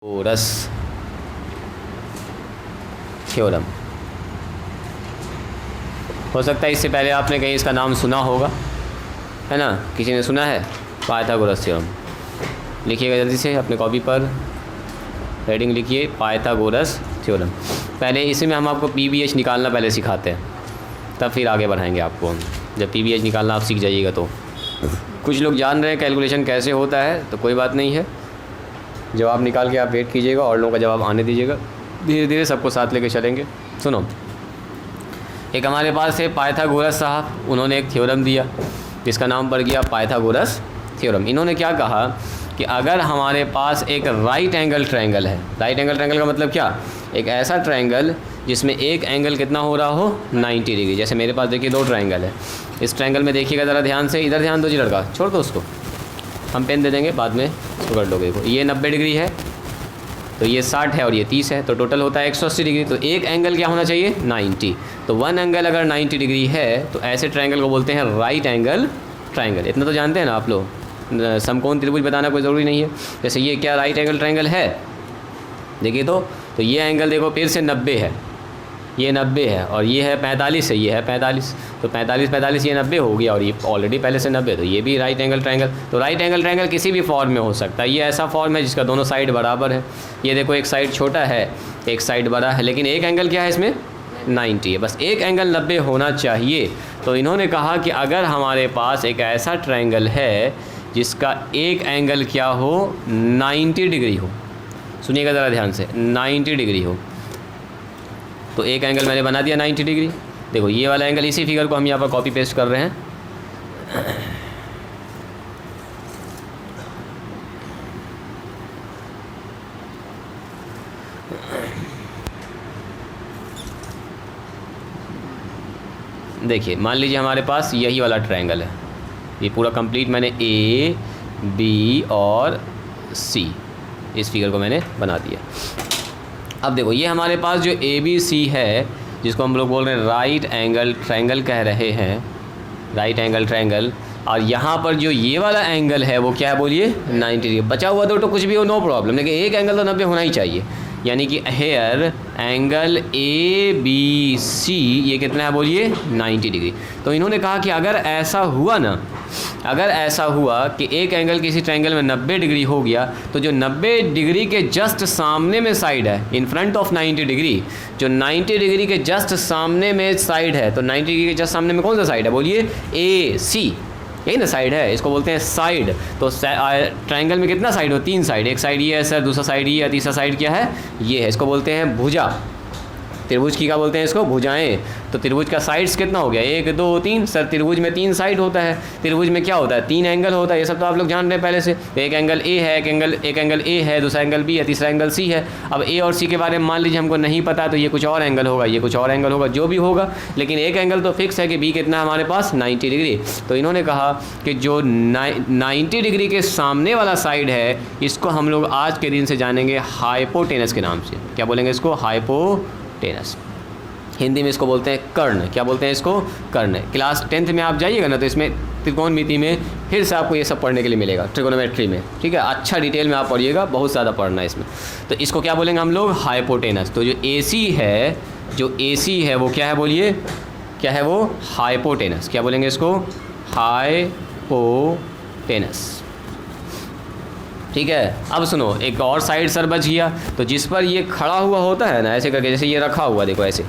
Pythagoras theorem. हो सकता है इससे पहले आपने कहीं इसका नाम सुना होगा, है ना? किसी ने सुना है पाइथागोरस थ्योरम? लिखिएगा जल्दी से अपने कॉपी पर, हेडिंग लिखिए पाइथागोरस थ्योरम। पहले इसमें हम आपको PBH निकालना पहले सिखाते हैं, तब फिर आगे बढ़ाएंगे आपको हम। जब PBH निकालना आप सीख जाइएगा तो कुछ लोग जान रहे हैं कैलकुलेशन कैसे होता है, तो कोई बात नहीं है, जवाब निकाल के आप वेट कीजिएगा और लोगों का जवाब आने दीजिएगा। धीरे धीरे सबको साथ लेके चलेंगे। सुनो, एक हमारे पास है पाइथागोरस साहब, उन्होंने एक थ्योरम दिया जिसका नाम पड़ गया पाइथागोरस थ्योरम। इन्होंने क्या कहा कि अगर हमारे पास एक राइट एंगल ट्रायंगल है, राइट एंगल ट्रायंगल का मतलब क्या? एक ऐसा ट्रायंगल जिसमें एक एंगल कितना हो रहा हो 90 डिग्री। जैसे मेरे पास देखिए दो ट्रायंगल है, इस ट्रायंगल में देखिएगा ज़रा ध्यान से, इधर ध्यान दो जी लड़का, छोड़ दो उसको, हम पेन दे देंगे बाद में इसको कर लोगे। देखो ये 90 डिग्री है, तो ये 60 है और ये 30 है, तो टोटल होता है 180 डिग्री। तो एक एंगल क्या होना चाहिए 90। तो वन एंगल अगर 90 डिग्री है तो ऐसे ट्रायंगल को बोलते हैं राइट एंगल ट्रायंगल। इतना तो जानते हैं ना आप लोग, समकोण त्रिभुज बताना कोई ज़रूरी नहीं है। जैसे ये क्या राइट एंगल ट्रायंगल है, देखिए तो ये एंगल देखो फिर से 90 है, ये 90 है और ये है 45 है, ये है 45, तो 45 ये 90 हो गया और ये ऑलरेडी पहले से 90, तो ये भी राइट एंगल ट्रायंगल। तो राइट एंगल ट्रायंगल किसी भी फॉर्म में हो सकता है। ये ऐसा फॉर्म है जिसका दोनों साइड बराबर है। ये देखो एक साइड छोटा है, एक साइड बड़ा है, लेकिन एक एंगल क्या है इसमें 90 है, बस एक एंगल 90 होना चाहिए। तो इन्होंने कहा कि अगर हमारे पास एक ऐसा ट्रायंगल है जिसका एक एंगल क्या हो 90 डिग्री हो, सुनिएगा ज़रा ध्यान से, 90 डिग्री हो, तो एक एंगल मैंने बना दिया 90 डिग्री। देखो ये वाला एंगल, इसी फिगर को हम यहाँ पर कॉपी पेस्ट कर रहे हैं। देखिए मान लीजिए हमारे पास यही वाला ट्रायंगल है, ये पूरा कंप्लीट मैंने A, B और C इस फिगर को मैंने बना दिया। अब देखो ये हमारे पास जो ABC है, जिसको हम लोग बोल रहे हैं राइट एंगल ट्रायंगल कह रहे हैं, राइट एंगल ट्रायंगल, और यहाँ पर जो ये वाला एंगल है वो क्या है बोलिए 90 डिग्री। बचा हुआ तो कुछ भी हो नो प्रॉब्लम, लेकिन एक एंगल तो 90 होना ही चाहिए। यानी कि हेयर एंगल ABC ये कितना है बोलिए 90 डिग्री। तो इन्होंने कहा कि अगर ऐसा हुआ ना, अगर ऐसा हुआ कि एक एंगल किसी ट्रायंगल में 90 डिग्री हो गया, तो जो 90 डिग्री के जस्ट सामने में साइड है, इन फ्रंट ऑफ 90 डिग्री, जो 90 डिग्री के जस्ट सामने में साइड है, तो 90 डिग्री के जस्ट सामने में कौन सा साइड है बोलिए AC, यही ना साइड है, इसको बोलते हैं साइड। तो ट्रायंगल में कितना साइड हो, 3 साइड, एक साइड ये है सर, दूसरा साइड ये है, तीसरा साइड क्या है ये है, इसको बोलते हैं भुजा। त्रिभुज की क्या बोलते हैं इसको, भुजाएं। तो त्रिभुज का साइड्स कितना हो गया 1 2 3, सर त्रिभुज में 3 साइड होता है, त्रिभुज में क्या होता है 3 एंगल होता है, ये सब तो आप लोग जान रहे हैं पहले से। एक एंगल A है, एक एंगल A है, दूसरा एंगल B है, तीसरा एंगल C है। अब A और C के बारे में मान लीजिए हमको नहीं पता, तो ये कुछ और एंगल होगा, ये कुछ और एंगल होगा, जो भी होगा, लेकिन एक एंगल तो फिक्स है कि B कितना है हमारे पास 90 डिग्री। तो इन्होंने कहा कि जो 90 डिग्री के सामने वाला साइड है, इसको हम लोग आज के दिन से जानेंगे हाइपोटेनस के नाम से। क्या बोलेंगे इसको, हाइपोटेनस। हिंदी में इसको बोलते हैं कर्ण। क्या बोलते हैं इसको, कर्ण। क्लास 10th में आप जाइएगा ना, तो इसमें त्रिकोणमिति में फिर से आपको ये सब पढ़ने के लिए मिलेगा, ट्रिगोनोमेट्री में, ठीक है। अच्छा डिटेल में आप पढ़िएगा, बहुत ज़्यादा पढ़ना है इसमें। तो इसको क्या बोलेंगे हम लोग, हाइपोटेनस। तो जो AC है, जो AC है वो क्या है बोलिए, क्या है वो हाइपोटेनस। क्या बोलेंगे इसको, हाइपोटेनस, ठीक है। अब सुनो, एक और साइड सर बच गया, तो जिस पर ये खड़ा हुआ होता है ना, ऐसे करके, जैसे ये रखा हुआ देखो ऐसे,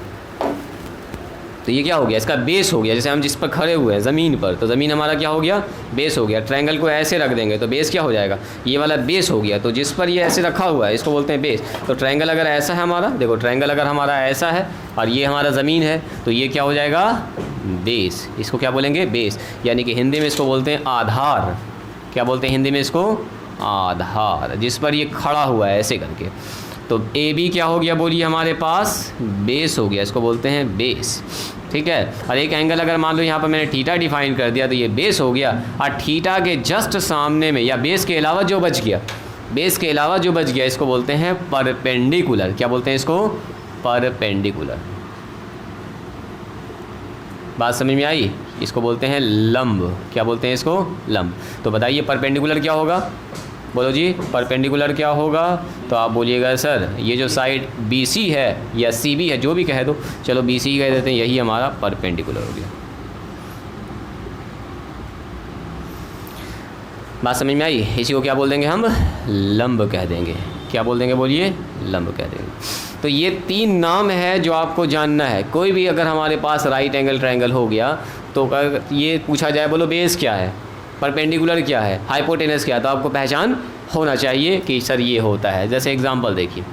तो ये क्या हो गया, इसका बेस हो गया। जैसे हम जिस पर खड़े हुए हैं ज़मीन पर, तो ज़मीन हमारा क्या हो गया, बेस हो गया। ट्रायंगल को ऐसे रख देंगे तो बेस क्या हो जाएगा, ये वाला बेस हो गया। तो जिस पर ये ऐसे रखा हुआ है इसको बोलते हैं बेस। तो ट्रायंगल अगर ऐसा है हमारा, देखो ट्रायंगल अगर हमारा ऐसा है और ये हमारा ज़मीन है, तो ये क्या हो जाएगा बेस। इसको क्या बोलेंगे, बेस। यानी कि हिंदी में इसको बोलते हैं आधार। क्या बोलते हैं हिंदी में इसको, आधार, जिस पर ये खड़ा हुआ है ऐसे करके। तो AB क्या हो गया बोलिए हमारे पास, बेस हो गया, इसको बोलते हैं बेस, ठीक है। और एक एंगल अगर मान लो यहाँ पर मैंने थीटा डिफाइन कर दिया, तो ये बेस हो गया। और थीटा के जस्ट सामने में या बेस के अलावा जो बच गया, बेस के अलावा जो बच गया, इसको बोलते हैं परपेंडिकुलर। क्या बोलते हैं इसको, परपेंडिकुलर। बात समझ में आई, इसको बोलते हैं लंब। क्या बोलते हैं इसको, लंब। तो बताइए परपेंडिकुलर क्या होगा, बोलो जी परपेंडिकुलर क्या होगा? तो आप बोलिएगा सर ये जो साइड BC है या CB है, जो भी कह दो, चलो BC कह देते हैं, यही हमारा परपेंडिकुलर हो गया। बात समझ में आई? इसी को क्या बोल देंगे हम? लंब कह देंगे। क्या बोल देंगे? बोलिए, लंब कह देंगे। तो ये 3 नाम है जो आपको जानना है। कोई भी अगर हमारे पास राइट एंगल ट्रायंगल हो गया तो ये पूछा जाए बोलो बेस क्या है, परपेंडिकुलर क्या है, हाइपोटेनस क्या है, तो आपको पहचान होना चाहिए कि सर ये होता है। जैसे एग्जांपल देखिए,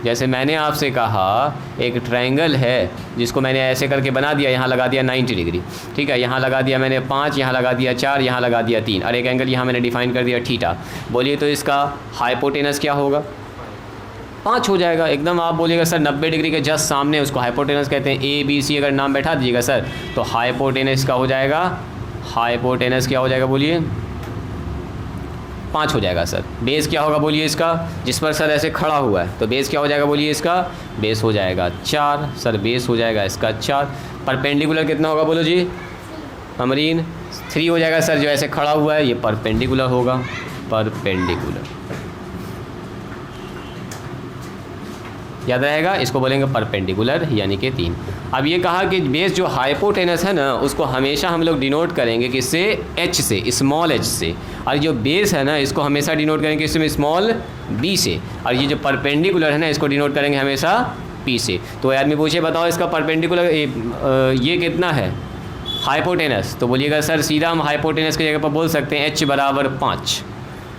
जैसे मैंने आपसे कहा एक ट्रायंगल है जिसको मैंने ऐसे करके बना दिया, यहाँ लगा दिया 90 डिग्री, ठीक है, यहाँ लगा दिया मैंने 5, यहाँ लगा दिया 4, यहाँ लगा दिया 3, और एक एंगल यहाँ मैंने डिफाइन कर दिया थीटा। बोलिए तो इसका हाइपोटेनस क्या होगा? 5 हो जाएगा एकदम। आप बोलिएगा सर 90 डिग्री के जस्ट सामने उसको हाइपोटेनस कहते हैं। ABC अगर नाम बैठा दीजिएगा सर तो हाइपोटेनस का हो जाएगा, हाइपोटेनस क्या हो जाएगा? बोलिए 5 हो जाएगा सर। बेस क्या होगा? बोलिए इसका, जिस पर सर ऐसे खड़ा हुआ है, तो बेस क्या हो जाएगा? बोलिए इसका बेस हो जाएगा 4 सर, बेस हो जाएगा इसका 4। परपेंडिकुलर कितना होगा? बोलो जी अमरीन? 3 हो जाएगा सर, जो ऐसे खड़ा हुआ है ये परपेंडिकुलर होगा, परपेंडिकुलर याद रहेगा, इसको बोलेंगे परपेंडिकुलर यानी कि 3। अब ये कहा कि बेस जो हाइपोटेनस है ना उसको हमेशा हम लोग डिनोट करेंगे किससे? H से, स्मॉल h से। और जो बेस है ना इसको हमेशा डिनोट करेंगे इसमें स्मॉल b से। और ये जो परपेंडिकुलर है ना इसको डिनोट करेंगे हमेशा P से। तो आदमी पूछे बताओ इसका परपेंडिकुलर ये कितना है हाइपोटेनस? तो बोलिएगा सर सीधा हम हाइपोटेनस की जगह पर बोल सकते हैं H बराबर 5।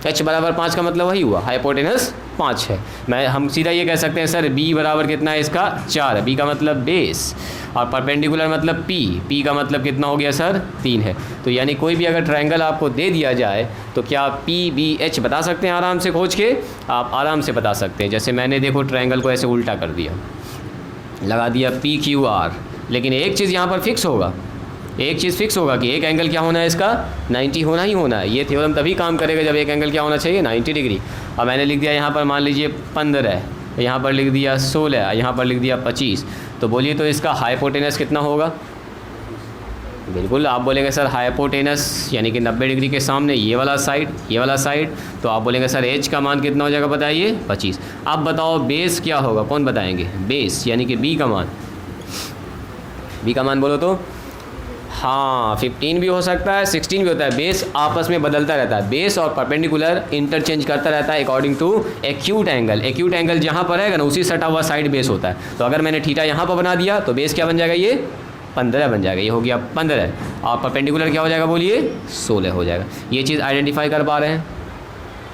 H बराबर 5 का मतलब वही हुआ, हाइपोटेनस 5 है। हम सीधा ये कह सकते हैं सर B बराबर कितना है इसका? 4 है। B का मतलब बेस, और परपेंडिकुलर मतलब P का मतलब कितना हो गया सर? 3 है। तो यानी कोई भी अगर ट्रायंगल आपको दे दिया जाए तो क्या PBH बता सकते हैं आराम से खोज के? आप आराम से बता सकते हैं। जैसे मैंने देखो ट्रायंगल को ऐसे उल्टा कर दिया, लगा दिया PQR, लेकिन एक चीज़ यहाँ पर फिक्स होगा, एक चीज़ फिक्स होगा कि एक एंगल क्या होना है इसका? 90 होना ही होना है। ये थ्योरम तभी काम करेगा जब एक एंगल क्या होना चाहिए? 90 डिग्री। और मैंने लिख दिया यहाँ पर मान लीजिए 15 है, यहाँ पर लिख दिया 16, यहाँ पर लिख दिया 25। तो बोलिए तो इसका हाइपोटेनस कितना होगा? बिल्कुल आप बोलेंगे सर हाइपोटेनस यानी कि 90 डिग्री के सामने ये वाला साइड, ये वाला साइड, तो आप बोलेंगे सर H का मान कितना हो जाएगा बताइए? 25। अब बताओ बेस क्या होगा? कौन बताएंगे? बेस यानी कि B का मान, B का मान बोलो तो हाँ 15 भी हो सकता है, 16 भी होता है। बेस आपस में बदलता रहता है, बेस और परपेंडिकुलर इंटरचेंज करता रहता है according to acute angle. Acute angle जहाँ पर रहेगा ना उसी सटा हुआ साइड बेस होता है। तो अगर मैंने थीटा यहाँ पर बना दिया तो बेस क्या बन जाएगा? ये 15 बन जाएगा, ये हो गया 15। और परपेंडिकुलर क्या हो जाएगा? बोलिए 16 हो जाएगा। ये चीज़ आइडेंटिफाई कर पा रहे हैं?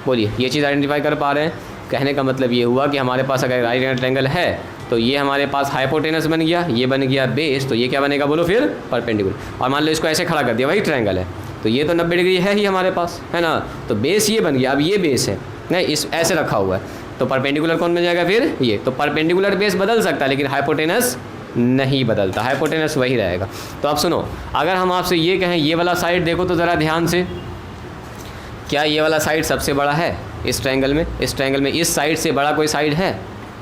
बोलिए ये चीज़ आइडेंटिफाई कर पा रहे हैं? कहने का मतलब ये हुआ कि हमारे पास अगर राइट एंगल ट्रायंगल है तो ये हमारे पास हाइपोटेनस बन गया, ये बन गया बेस, तो ये क्या बनेगा बोलो फिर? परपेंडिकुलर। और मान लो इसको ऐसे खड़ा कर दिया, वही ट्रायंगल है, तो ये तो 90 डिग्री है ही हमारे पास, है ना? तो बेस ये बन गया। अब ये बेस है नहीं, इस ऐसे रखा हुआ है, तो परपेंडिकुलर कौन बन जाएगा फिर? ये। तो परपेंडिकुलर बेस बदल सकता है लेकिन हाइपोटेनस नहीं बदलता, हाइपोटेनस वही रहेगा। तो अब सुनो, अगर हम आपसे ये कहें ये वाला साइड देखो तो ज़रा ध्यान से, क्या ये वाला साइड सबसे बड़ा है इस ट्रायंगल में? इस ट्रायंगल में इस साइड से बड़ा कोई साइड है?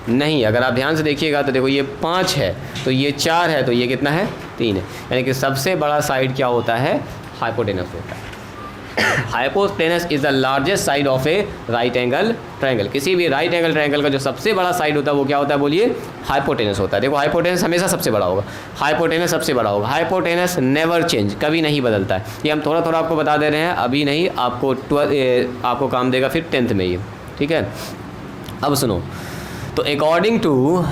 नहीं। अगर आप ध्यान से देखिएगा तो देखो ये 5 है, तो ये 4 है, तो ये कितना है? 3 है। यानी कि सबसे बड़ा साइड क्या होता है? हाइपोटेनस होता है। Hypotenuse is the largest side of A right angle triangle. किसी भी राइट एंगल ट्रायंगल का जो सबसे बड़ा साइड होता है वो क्या होता है? बोलिए हाइपोटेनस होता है। देखो हाइपोटेनस हमेशा सबसे बड़ा होगा, हाइपोटेनस सबसे बड़ा होगा। हाइपोटेनस नेवर चेंज, कभी नहीं बदलता है। ये हम थोड़ा थोड़ा आपको बता दे रहे हैं, अभी नहीं, आपको काम देगा फिर 10th में ये, ठीक है? अब सुनो, तो अकॉर्डिंग टू,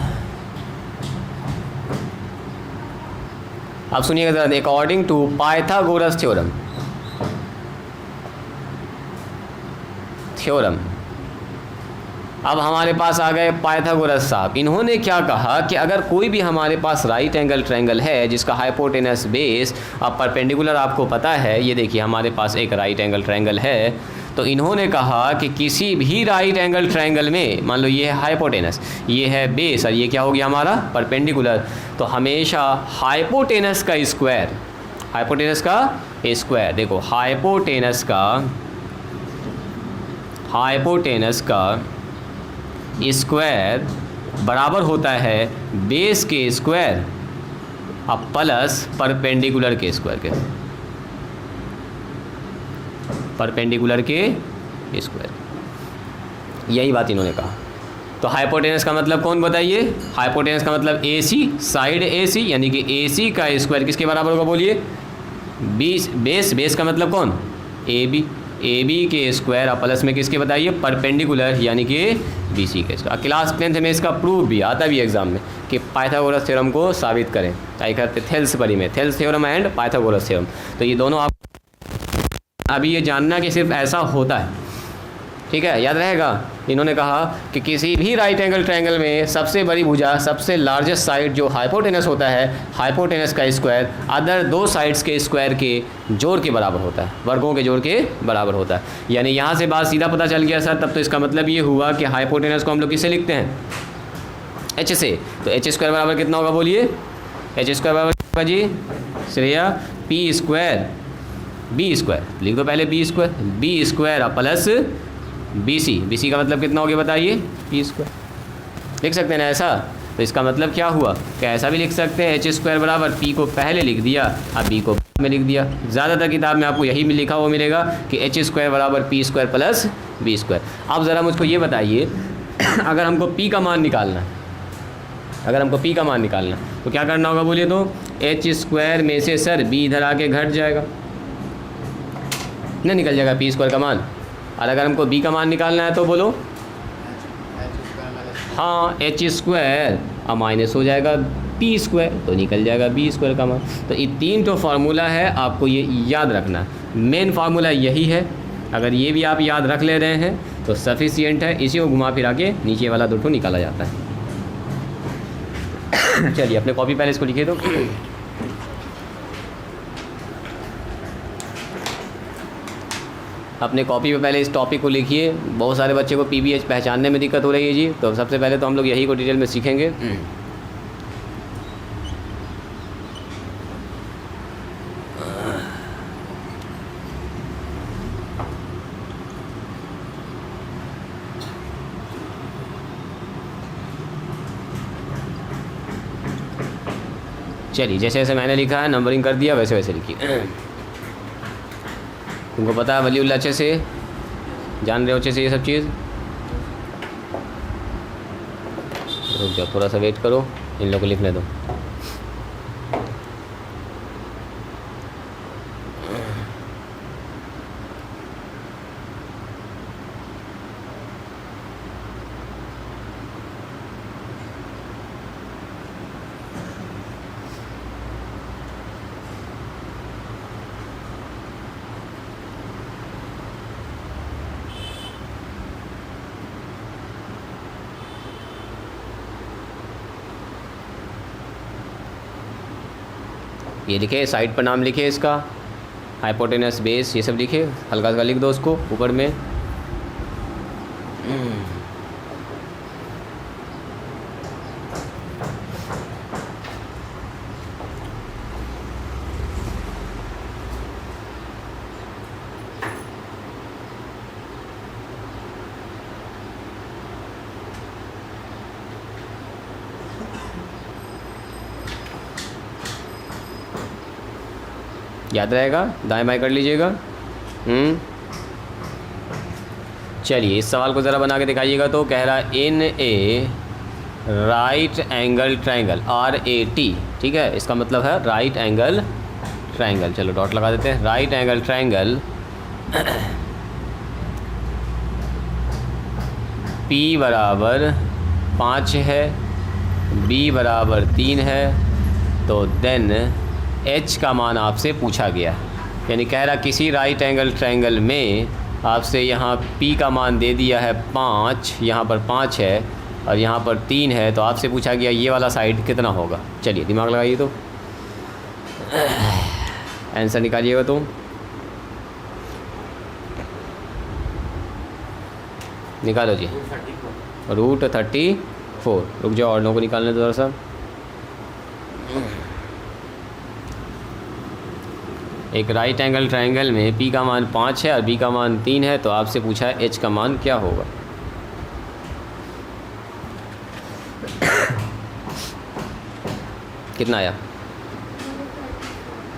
अब सुनिएगा जरा, अकॉर्डिंग टू पाइथागोरस थ्योरम, अब हमारे पास आ गए पाइथागोरस साहब। इन्होंने क्या कहा कि अगर कोई भी हमारे पास राइट एंगल ट्रायंगल है जिसका हाइपोटेनस बेस अब परपेंडिकुलर आपको पता है, ये देखिए हमारे पास एक राइट एंगल ट्रायंगल है, तो इन्होंने कहा कि किसी भी राइट एंगल ट्रायंगल में, मान लो ये है हाइपोटेनस, ये है बेस और ये क्या हो गया हमारा? परपेंडिकुलर, तो हमेशा हाइपोटेनस का स्क्वायर, हाइपोटेनस का स्क्वायर, देखो हाइपोटेनस का स्क्वायर बराबर होता है बेस के स्क्वायर अब प्लस परपेंडिकुलर के स्क्वायर के, परपेंडिकुलर के स्क्वायर। यही बात इन्होंने कहा। तो हाइपोटेनस का मतलब कौन बताइए? हाइपोटेनस का मतलब AC, साइड AC, यानी कि AC का स्क्वायर किसके बराबर होगा बोलिए? बेस का मतलब कौन? AB के स्क्वायर और प्लस में किसके बताइए? परपेंडिकुलर, यानी कि BC के स्क्वायर। क्लास 10th में इसका प्रूफ भी आता भी एग्जाम में कि पाइथागोरस थ्योरम को साबित करें, क्या कहते हैं थेल्स परी में, Thales theorem and Pythagoras theorem. तो ये दोनों आप अभी ये जानना कि सिर्फ ऐसा होता है, ठीक है, याद रहेगा। इन्होंने कहा कि किसी भी राइट एंगल ट्रायंगल में सबसे बड़ी भुजा, सबसे लार्जेस्ट साइड जो हाइपोटेनस होता है, हाइपोटेनस का स्क्वायर अदर दो साइड्स के स्क्वायर के जोड़ के बराबर होता है, वर्गों के जोड़ के बराबर होता है। यानी यहाँ से बात सीधा पता चल गया सर, तब तो इसका मतलब ये हुआ कि हाइपोटेनस को हम लोग किससे लिखते हैं? H से। तो H स्क्वायर बराबर कितना होगा बोलिए? H स्क्वायर बराबर होगा जी Shreya P square B square, लिख दो पहले B स्क्वायर प्लस BC का मतलब कितना हो गया बताइए? P square. लिख सकते हैं ना ऐसा? तो इसका मतलब क्या हुआ कि ऐसा भी लिख सकते हैं, H स्क्वायर बराबर P को पहले लिख दिया अब B को बाद में लिख दिया। ज़्यादातर किताब में आपको यही लिखा हुआ मिलेगा कि H स्क्वायर बराबर P square plus B square. अब ज़रा मुझको ये बताइए अगर हमको P का मान निकालना है, तो क्या करना होगा बोलिए? तो H स्क्वायर में से सर B इधर आके घट जाएगा, नहीं निकल जाएगा P स्क्वायर का मान। और अगर हमको B का मान निकालना है तो बोलो, हाँ H स्क्वायर अब माइनस हो जाएगा P स्क्वायर, तो निकल जाएगा B स्क्वायर का मान। तो ये 3 तो फार्मूला है, आपको ये याद रखना है। मेन फार्मूला यही है, अगर ये भी आप याद रख ले रहे हैं तो सफिशिएंट है। इसी को घुमा फिरा के नीचे वाला 2 निकाला जाता है। चलिए अपने कॉपी पहले इसको लिखिए। तो अपने कॉपी पे पहले इस टॉपिक को लिखिए। बहुत सारे बच्चे को PBH पहचानने में दिक्कत हो रही है जी, तो सबसे पहले तो हम लोग यही को डिटेल में सीखेंगे। चलिए जैसे जैसे मैंने लिखा है नंबरिंग कर दिया, वैसे वैसे लिखिए। तुमको पता है वलीउल्लाह अच्छे से जान रहे हो अच्छे से ये सब चीज़? रुक जाओ, थोड़ा सा वेट करो, इन लोगों को लिखने दो। ये लिखे, साइड पर नाम लिखे इसका, हाइपोटेनस, बेस, ये सब लिखे, हल्का हल्का लिख दो उसको ऊपर में। याद रहेगा, दाएं बाएं कर लीजिएगा। चलिए इस सवाल को ज़रा बना के दिखाइएगा। तो कह रहा है इन ए राइट एंगल ट्रायंगल RAT, ठीक है, इसका मतलब है राइट एंगल ट्रायंगल। चलो डॉट लगा देते हैं। राइट एंगल ट्रायंगल P बराबर 5 है, B बराबर 3 है, तो देन H का मान आपसे पूछा गया। यानी कह रहा किसी राइट एंगल ट्रायंगल में आपसे यहाँ P का मान दे दिया है 5, यहाँ पर 5 है और यहाँ पर 3 है, तो आपसे पूछा गया ये वाला साइड कितना होगा। चलिए दिमाग लगाइए, तो आंसर निकालिएगा। तो निकालो जी, √34। रुक जाओ और लोगों को निकालने दो थोड़ा सा। एक राइट एंगल ट्रायंगल में P का मान 5 है और B का मान 3 है, तो आपसे पूछा है H का मान क्या होगा। कितना आया?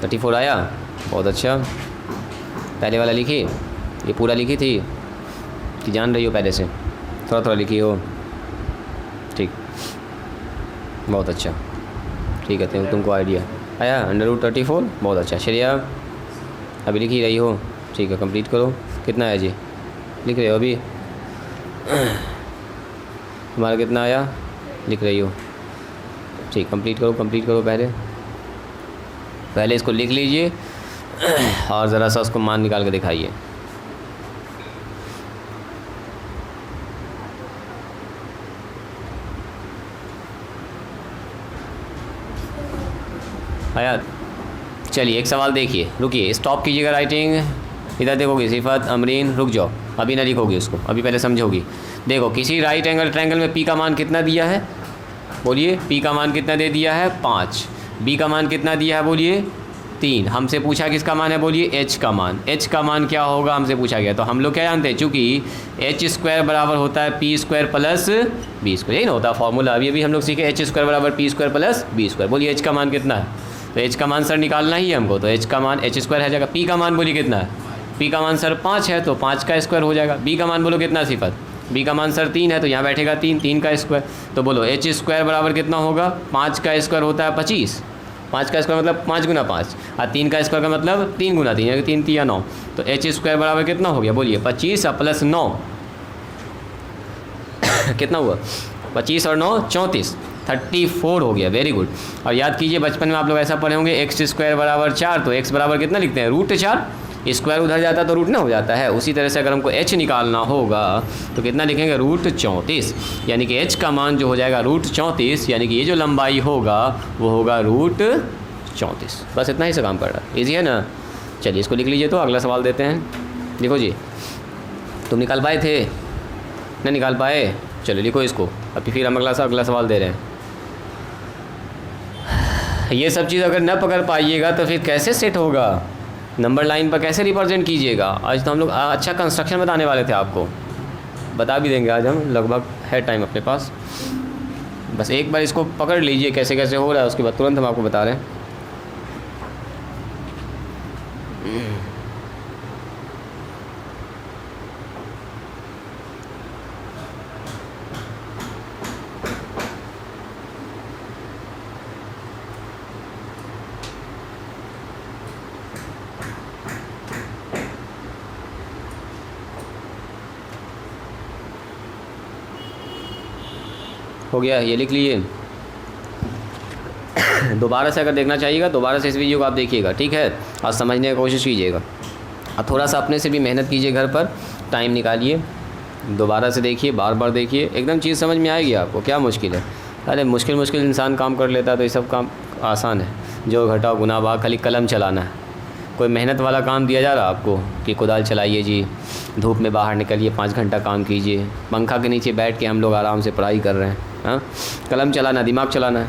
34 आया, बहुत अच्छा। पहले वाला लिखी, ये पूरा लिखी थी कि जान रही हो पहले से? थोड़ा थोड़ा लिखी हो, ठीक, बहुत अच्छा, ठीक है। तुमको आइडिया आया √34, बहुत अच्छा। श्रेया अभी लिख ही रही हो, ठीक है, कंप्लीट करो। कितना आया जी, लिख रहे हो अभी? तुम्हारा कितना आया, लिख रही हो, ठीक, कंप्लीट करो, कंप्लीट करो। पहले इसको लिख लीजिए और ज़रा सा उसको मान निकाल के दिखाइए। आया, चलिए एक सवाल देखिए, रुकिए, स्टॉप कीजिएगा राइटिंग, इधर देखोगे सिफत अमरीन, रुक जाओ, अभी ना लिखोगे उसको, अभी पहले समझोगी। देखो किसी राइट एंगल ट्रायंगल में पी का मान कितना दिया है, बोलिए, पी का मान कितना दे दिया है 5, बी का मान कितना दिया है बोलिए 3, हमसे पूछा किसका मान है बोलिए एच का मान। एच का मान क्या होगा हमसे पूछा गया, तो हम लोग क्या जानते हैं, चूँकि एच स्क्वायर बराबर होता है P square plus B square, यही ना होता है फॉर्मूला, अभी हम लोग सीखे एच स्क्वायर बराबर P square plus B square. बोलिए एच का मान कितना है, तो एच का मान सर निकालना ही है हमको, तो एच का मान एच स्क्वायर है जाएगा। पी का मान बोलिए कितना है, पी का मान सर 5 है तो 5 का स्क्वायर हो जाएगा। बी का मान बोलो कितना सिफत, बी का मान सर 3 है तो यहाँ बैठेगा 3, 3 का स्क्वायर। तो बोलो एच स्क्वायर बराबर कितना होगा, 5 का स्क्वायर होता है 25, 5 का स्क्वायर मतलब 5 गुना 5, और 3 का स्क्वायर का मतलब 3 गुना 3, यानी 3 3 9। तो एच स्क्वायर बराबर कितना हो गया बोलिए 25 और प्लस 9 कितना हुआ, 25 और 9 34, 34 हो गया, वेरी गुड। और याद कीजिए बचपन में आप लोग ऐसा पढ़े होंगे एक्स स्क्वायर बराबर 4, तो एक्स बराबर कितना लिखते हैं √4, स्क्वायर उधर जाता है तो रूट ना हो जाता है। उसी तरह से अगर हमको एच निकालना होगा तो कितना लिखेंगे √34, यानी कि एच का मान जो हो जाएगा √34, यानी कि ये जो लंबाई होगा वो होगा √34। बस इतना ही से काम कर रहा है, ईजी है ना। चलिए इसको लिख लीजिए, तो अगला सवाल देते हैं। देखो जी, तुम निकाल पाए थे, नहीं निकाल पाए, चलो लिखो इसको, अभी फिर हम अगला सवाल दे रहे हैं। ये सब चीज़ अगर न पकड़ पाइएगा तो फिर कैसे सेट होगा, नंबर लाइन पर कैसे रिप्रेजेंट कीजिएगा। आज तो हम लोग अच्छा कंस्ट्रक्शन बताने वाले थे, आपको बता भी देंगे आज हम, लगभग है टाइम अपने पास। बस एक बार इसको पकड़ लीजिए कैसे कैसे हो रहा है, उसके बाद तुरंत हम आपको बता रहे हैं। हो गया, ये लिख लीजिए। दोबारा से अगर देखना चाहिएगा, दोबारा से इस वीडियो को आप देखिएगा, ठीक है, और समझने की कोशिश कीजिएगा। और थोड़ा सा अपने से भी मेहनत कीजिए, घर पर टाइम निकालिए, दोबारा से देखिए, बार बार देखिए, एकदम चीज़ समझ में आएगी आपको। क्या मुश्किल है, अरे मुश्किल इंसान काम कर लेता है, तो ये सब काम आसान है। जो घटाओ गुना भाग, खाली कलम चलाना है। कोई मेहनत वाला काम दिया जा रहा है आपको कि कुदाल चलाइए जी, धूप में बाहर निकलिए, 5 घंटा काम कीजिए, पंखा के नीचे बैठ के हम लोग आराम से पढ़ाई कर रहे हैं। हाँ, कलम चलाना, दिमाग चलाना है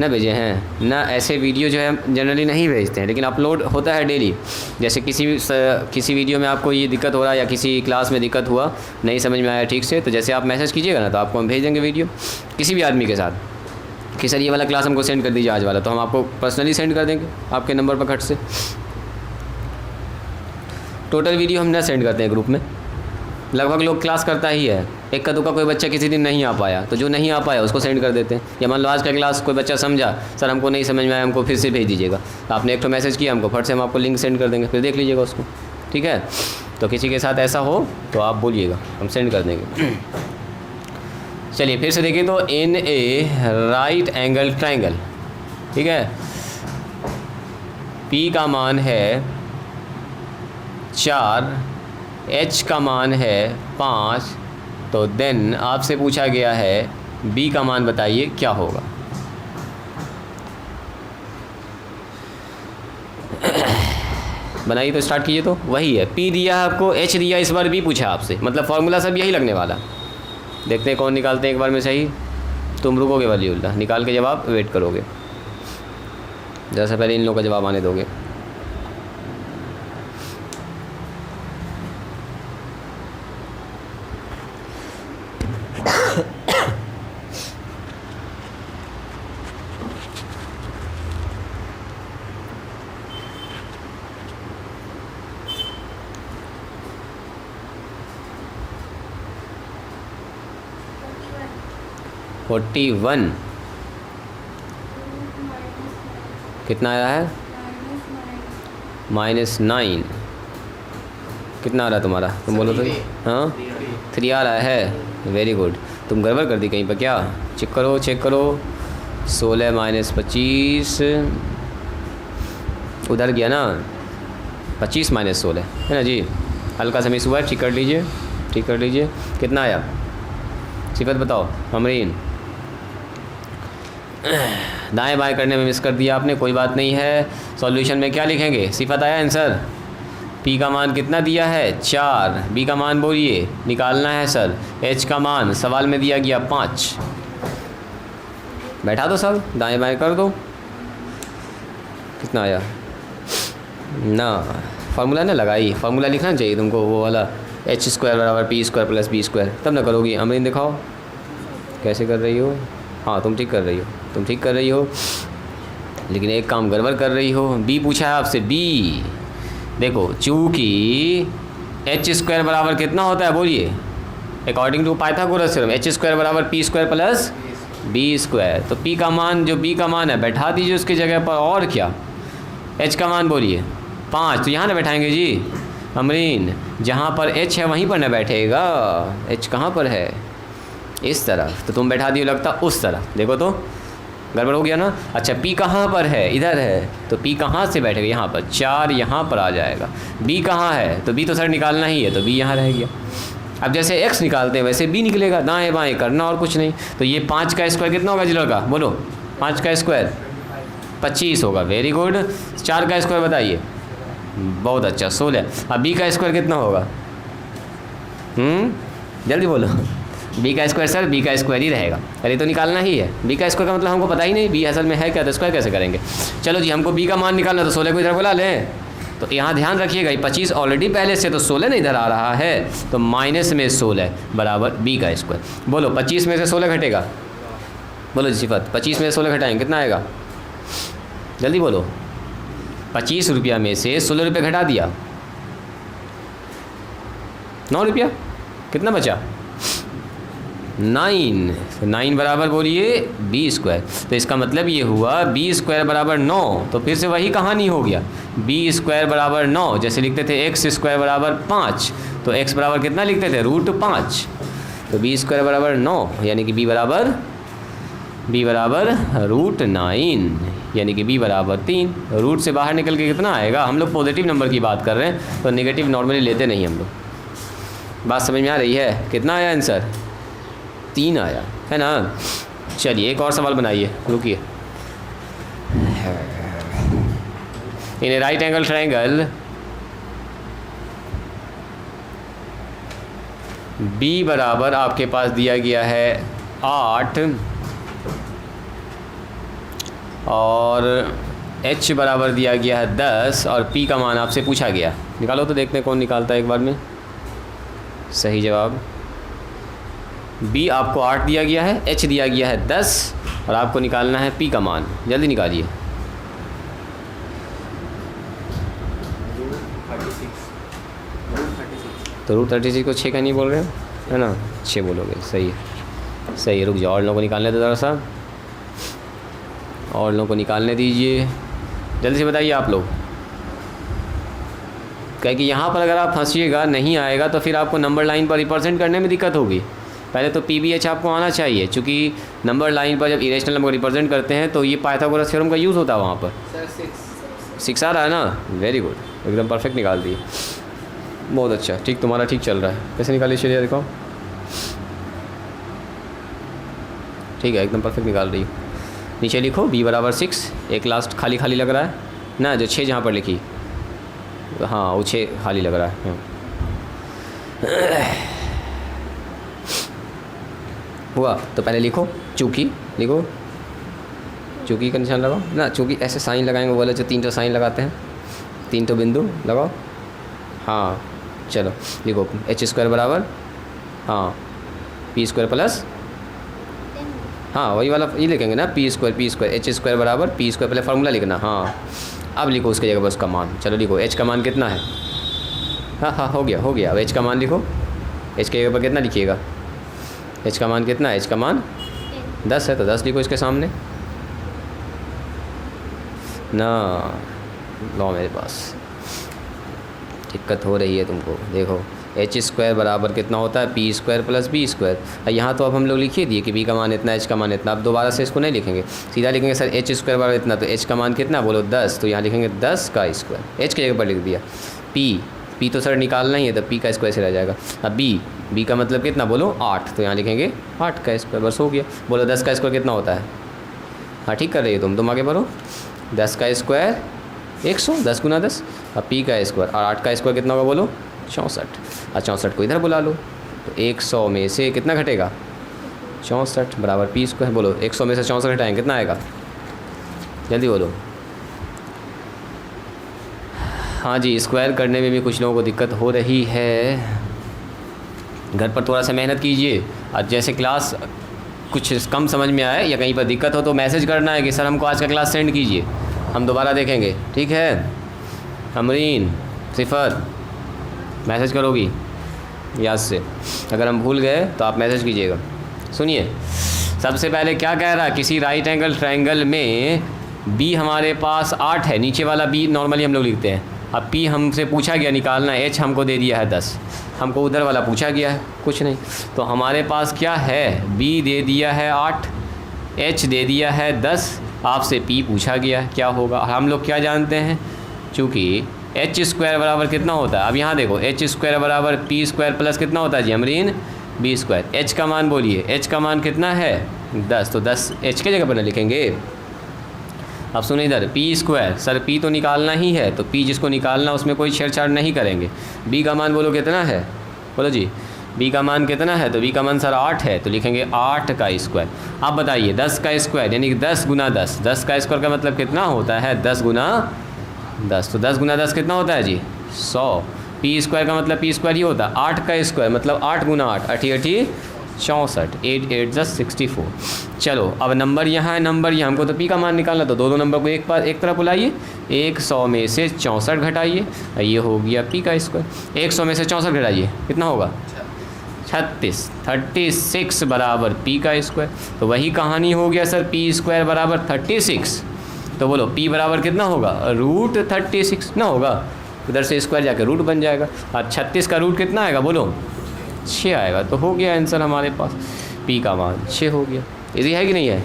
ना। भेजे हैं ना, ऐसे वीडियो जो है जनरली नहीं भेजते हैं, लेकिन अपलोड होता है डेली। जैसे किसी वीडियो में आपको ये दिक्कत हो रहा है, या किसी क्लास में दिक्कत हुआ, नहीं समझ में आया ठीक से, तो जैसे आप मैसेज कीजिएगा ना, तो आपको हम भेज देंगे वीडियो किसी भी आदमी के साथ कि सर ये वाला क्लास हमको सेंड कर दीजिए आज वाला, तो हम आपको पर्सनली सेंड कर देंगे आपके नंबर पर खट से। टोटल वीडियो हम ना सेंड करते हैं ग्रुप में, लगभग लोग क्लास करता ही है। एक का दुका कोई बच्चा किसी दिन नहीं आ पाया, तो जो नहीं आ पाया उसको सेंड कर देते हैं। या मान लो आज का क्लास कोई बच्चा समझा, सर हमको नहीं समझ में आया, हमको फिर से भेज दीजिएगा, तो आपने एक तो मैसेज किया हमको, फट से हम आपको लिंक सेंड कर देंगे, फिर देख लीजिएगा उसको, ठीक है। तो किसी के साथ ऐसा हो तो आप बोलिएगा, हम सेंड कर देंगे। चलिए फिर से देखिए, तो इन ए राइट एंगल ट्रायंगल, ठीक है, P का मान है 4, H का मान है 5, तो देन आपसे पूछा गया है B का मान बताइए क्या होगा। बनाइए, तो स्टार्ट कीजिए। तो वही है, P दिया है आपको, H दिया, इस बार B पूछा आपसे, मतलब फॉर्मूला सब यही लगने वाला। देखते हैं कौन निकालते हैं एक बार में सही। तुम रुकोगे वलीउल्लाह, निकाल के जवाब वेट करोगे, जैसे पहले इन लोगों का जवाब आने दोगे। 41 कितना आया है? -9 कितना आ रहा है तुम्हारा? तुम बोलो तो। हाँ 3 आ रहा है। Very good. तुम गड़बड़ कर दी कहीं पर क्या? चेक करो 16 - 25 उधर गया ना, 25 - 16 है ना जी। हल्का सा मिस हुआ है, ठीक कर लीजिए। कितना आया? सिफत बताओ अमरीन। दाएं बाएं करने में मिस कर दिया आपने, कोई बात नहीं है। सॉल्यूशन में क्या लिखेंगे? सिफत आया आंसर? पी का मान कितना दिया है? 4। बी का मान बोलिए, निकालना है सर। एच का मान सवाल में दिया गया 5। बैठा दो सब, दाएं बाएं कर दो। कितना आया ना? फार्मूला ना लगाई, फार्मूला लिखना चाहिए तुमको, वो वाला h² = p² + b², तब ना करोगी। अमरीन दिखाओ कैसे कर रही हो। हाँ तुम ठीक कर रही हो, लेकिन एक काम गड़बड़ कर रही हो। बी पूछा है आपसे, बी देखो, चूँकि h² बराबर कितना होता है बोलिए? According to Pythagoras theorem h² = p² + b²। तो p का मान, जो b का मान है, बैठा दीजिए उसकी जगह पर। और क्या? h का मान बोलिए 5। तो यहाँ ना बैठाएंगे जी अमरीन, जहाँ पर h है वहीं पर ना बैठेगा। h कहाँ पर है? इस तरफ। तो तुम बैठा दियो लगता उस तरफ। देखो तो गड़बड़ हो गया ना। अच्छा p कहाँ पर है? इधर है। तो p कहाँ से बैठेगा? यहाँ पर। 4 यहाँ पर आ जाएगा। b कहाँ है? तो b तो सर निकालना ही है, तो b यहाँ रह गया। अब जैसे x निकालते हैं वैसे b निकलेगा, दाएँ बाएँ करना और कुछ नहीं। तो ये 5 का स्क्वायर कितना होगा जी लड़का? बोलो 5 का स्क्वायर 25 होगा। Very good. 4 का स्क्वायर बताइए। बहुत अच्छा 16। अब b का स्क्वायर कितना होगा? जल्दी बोलो। b का स्क्वायर सर, b का स्क्वायर ही रहेगा। अरे तो निकालना ही है। b का स्क्वायर का मतलब हमको पता ही नहीं b असल में है क्या, तो स्क्वायर कैसे करेंगे? चलो जी, हमको b का मान निकालना, तो 16 को इधर बुला लें। तो यहाँ ध्यान रखिएगा, 25 ऑलरेडी पहले से, तो 16 नहीं इधर आ रहा है, तो माइनस में 16 बराबर b का स्क्वायर। बोलो 25 में से 16 घटेगा? बोलो जी सिफत, 25 में से 16 घटाएंगे कितना आएगा? जल्दी बोलो। 25 रुपया में से 16 रुपये घटा दिया, 9 रुपया। कितना बचा? 9। तो 9 बराबर बोलिए b²। तो इसका मतलब ये हुआ b² = 9। तो फिर से वही कहानी हो गया, b² = 9। जैसे लिखते थे x² = 5, तो x बराबर कितना लिखते थे? √5। तो b² = 9, यानी कि b बराबर √9, यानी कि b बराबर 3। रूट से बाहर निकल के कितना आएगा? हम लोग पॉजिटिव नंबर की बात कर रहे हैं, तो नेगेटिव नॉर्मली लेते नहीं हम लोग। बात समझ में आ रही है? कितना आया आंसर? 3 आया है ना। चलिए एक और सवाल बनाइए, रुकिए। इन ए राइट एंगल ट्रायंगल b बराबर आपके पास दिया गया है 8 और h बराबर दिया गया है 10 और p का मान आपसे पूछा गया। निकालो तो देखते हैं कौन निकालता है एक बार में सही जवाब। b आपको 8 दिया गया है, h दिया गया है 10 और आपको निकालना है p का मान। जल्दी निकालिए। तो √36 को 6 का नहीं बोल रहे हो, है ना? 6 बोलोगे, सही है, सही है। रुक जाओ, और लोगों को निकालने दो ज़रा सा, और लोगों को निकालने दीजिए। जल्दी से बताइए आप लोग, क्या कि यहाँ पर अगर आप फंसिएगा, नहीं आएगा, तो फिर आपको नंबर लाइन पर रिप्रेजेंट करने में दिक्कत होगी। पहले तो PBH आपको आना चाहिए, क्योंकि नंबर लाइन पर जब इरेशनल नंबर को रिप्रेजेंट करते हैं तो ये पाइथागोरस थ्योरम का यूज़ होता है वहाँ पर। सर 6 आ रहा है ना? वेरी गुड, एकदम परफेक्ट निकाल दिए, बहुत अच्छा। ठीक, तुम्हारा ठीक चल रहा है। कैसे निकालिए चलिए देखो। ठीक है, एकदम परफेक्ट निकाल रही हो। नीचे लिखो b बराबर 6। एक लास्ट खाली खाली लग रहा है ना, जो 6 जहाँ पर लिखी, हाँ वो 6 खाली लग रहा है। हुआ तो पहले लिखो चूँकि, लिखो चूँकि का निशान लगाओ ना। चूँकि ऐसे साइन लगाएंगे, बोले जो 3 तो साइन लगाते हैं, 3 तो बिंदु लगाओ। हाँ चलो लिखो h² बराबर, हाँ p² प्लस, हाँ वही वाला ये लिखेंगे ना, p² h² बराबर p²। पहले फार्मूला लिखना। हाँ अब लिखो उसके जगह पर उसका मान। चलो लिखो h का मान कितना है? हाँ हो गया अब h का मान लिखो। h के जगह पर कितना लिखिएगा? h का मान कितना है? h का मान 10 है तो 10 लिखो इसके सामने ना। लो मेरे पास दिक्कत हो रही है तुमको। देखो एच स्क्वायर बराबर कितना होता है P square plus B square. यहाँ तो अब हम लोग लिखिए दिए कि बी का मान इतना, एच का मान इतना। अब दोबारा से इसको नहीं लिखेंगे, सीधा लिखेंगे सर एच स्क्वायर बराबर इतना, तो एच का मान कितना बोलो 10, तो यहाँ लिखेंगे 10 का स्क्वायर। एच की जगह पर लिख दिया। पी तो सर निकालना ही है, तो पी का स्क्वायर से रह जाएगा। अब बी का मतलब कितना बोलो 8, तो यहाँ लिखेंगे 8 का स्क्वायर। बस हो गया। बोलो 10 का स्क्वायर कितना होता है? हाँ ठीक कर रही हो तुम आगे बढ़ो। 10 का स्क्वायर 100, 10 गुना 10। अब पी का स्क्वायर और 8 का स्क्वायर कितना होगा बोलो 64। और 64 को इधर बुला लो, तो 100 में से कितना घटेगा 64 बराबर पी स्क्वायर। बोलो 100 में से 64 घटाएंगे कितना आएगा? जल्दी बोलो। हाँ जी, स्क्वायर करने में भी कुछ लोगों को दिक्कत हो रही है। घर पर थोड़ा सा मेहनत कीजिए। और जैसे क्लास कुछ कम समझ में आए या कहीं पर दिक्कत हो तो मैसेज करना है कि सर हमको आज का क्लास सेंड कीजिए, हम दोबारा देखेंगे। ठीक है अमरीन, सिफर, मैसेज करोगी याद से। अगर हम भूल गए तो आप मैसेज कीजिएगा। सुनिए, सबसे पहले क्या कह रहा है, किसी राइट एंगल ट्रायंगल में बी हमारे पास 8 है, नीचे वाला बी नॉर्मली हम लोग लिखते हैं। अब पी हमसे पूछा गया निकालना, एच हमको दे दिया है 10, हमको उधर वाला पूछा गया है कुछ नहीं। तो हमारे पास क्या है, बी दे दिया है 8, एच दे दिया है 10, आपसे पी पूछा गया है क्या होगा। हम लोग क्या जानते हैं, चूँकि एच स्क्वायर बराबर कितना होता है। अब यहाँ देखो एच स्क्वायर बराबर पी स्क्वायर प्लस कितना होता है जी अमरीन, बी स्क्वायर। एच का मान बोलिए, एच का मान कितना है 10, तो 10 एच के जगह पर ना लिखेंगे। अब सुनिए इधर पी स्क्वायर, सर पी तो निकालना ही है, तो पी जिसको निकालना उसमें कोई छेड़छाड़ नहीं करेंगे। बी का मान बोलो कितना है, बोलो जी बी का मान कितना है, तो बी का मान सर 8 है, तो लिखेंगे 8 का स्क्वायर। आप बताइए 10 का स्क्वायर यानी कि 10 गुना 10, 10 का स्क्वायर का मतलब कितना होता है 10 गुना 10, तो 10 गुना 10 कितना होता है जी 100। पी स्क्वायर का मतलब पी स्क्वायर ही होता है 8 का स्क्वायर मतलब 8 गुना 8, 8 64, 8 8 10 64। चलो अब नंबर यहाँ है, नंबर यहाँ, हमको तो पी का मान निकालना, तो दो नंबर को एक तरफ बुलाइए। 100 में से 64 घटाइए, ये हो गया पी का स्क्वायर। 100 में से 64 घटाइए कितना होगा 36, 36 बराबर पी का स्क्वायर। तो वही कहानी हो गया सर, पी स्क्वायर बराबर 36, तो बोलो पी बराबर कितना होगा रूट 36 ना होगा, उधर से स्क्वायर जाके रूट बन जाएगा। और 36 का रूट कितना आएगा बोलो 6 आएगा। तो हो गया आंसर हमारे पास, पी का मान 6 हो गया। इजी है कि नहीं है,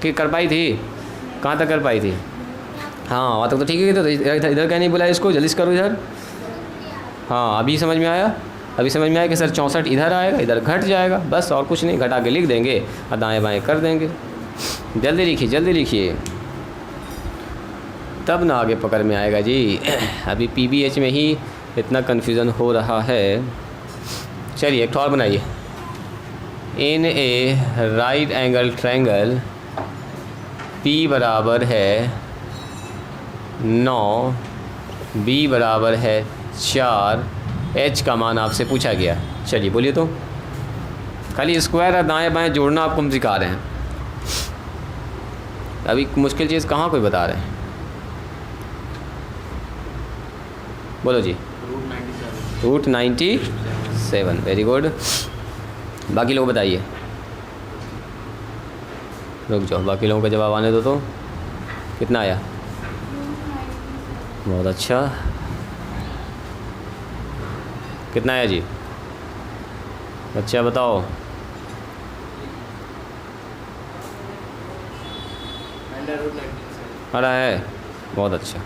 कि कर पाई थी, कहाँ तक कर पाई थी? हाँ वहाँ तक तो ठीक है। तो इधर क्या नहीं बुलाया इसको, जल्दी से करो इधर। हाँ अभी समझ में आया, अभी समझ में आया कि सर 64 इधर आएगा, इधर घट जाएगा, बस और कुछ नहीं, घटा के लिख देंगे और दाएँ बाएँ कर देंगे। जल्दी लिखिए जल्दी लिखिए, तब ना आगे पकड़ में आएगा जी। अभी पीबीएच में ही इतना कन्फ्यूज़न हो रहा है। चलिए एक और बनाइए। इन ए राइट एंगल ट्रायंगल P बराबर है 9, B बराबर है 4, H का मान आपसे पूछा गया। चलिए बोलिए तो, खाली स्क्वायर और दाएँ बाएँ जोड़ना आपको हम सिखा रहे हैं, अभी मुश्किल चीज़ कहाँ कोई बता रहे हैं। बोलो जी रूट 97, वेरी गुड। बाकी लोग बताइए, रुक जाओ बाकी लोगों का जवाब आने दो। तो कितना आया, बहुत अच्छा, कितना आया जी बच्चा बताओ। अरे है, बहुत अच्छा।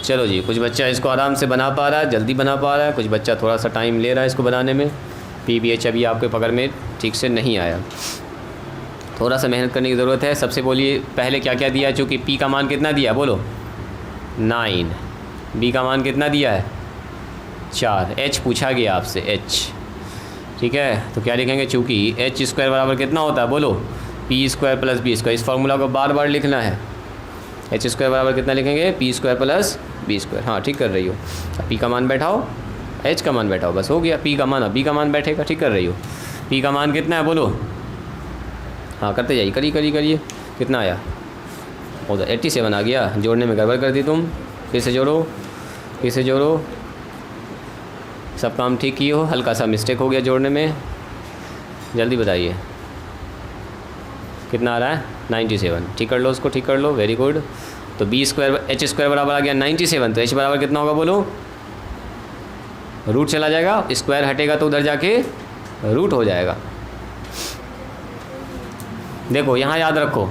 चलो जी, कुछ बच्चा इसको आराम से बना पा रहा है, जल्दी बना पा रहा है, कुछ बच्चा थोड़ा सा टाइम ले रहा है इसको बनाने में। पीबीएच अभी आपके पकड़ में ठीक से नहीं आया, थोड़ा सा मेहनत करने की ज़रूरत है। सबसे बोलिए पहले क्या क्या दिया है, चूँकि पी का मान कितना दिया बोलो 9, बी का मान कितना दिया है 4, एच पूछा गया आपसे एच, ठीक है। तो क्या लिखेंगे, चूँकि एच स्क्वायर बराबर कितना होता है बोलो P square plus B square. इस फार्मूला को बार बार लिखना है। एच स्क्वायर बराबर कितना लिखेंगे P square plus B square. हाँ ठीक कर रही हो। पी का मान बैठाओ, एच का मान बैठाओ, बस हो गया। पी का मान, अब बी का मान बैठेगा, ठीक कर रही हो। पी का मान कितना है बोलो, हाँ करते जाइए, करिए। कितना आया, उधर 87 आ गया। जोड़ने में गड़बड़ कर दी तुम, फिर से जोड़ो, सब काम ठीक किए हो, हल्का सा मिस्टेक हो गया जोड़ने में। जल्दी बताइए कितना आ रहा है 97। ठीक कर लो उसको, ठीक कर लो, वेरी गुड। तो बी स्क्वायर एच स्क्वायर बराबर आ गया 97, तो एच बराबर कितना होगा बोलो? रूट चला जाएगा, स्क्वायर हटेगा तो उधर जाके रूट हो जाएगा। देखो यहाँ याद रखो,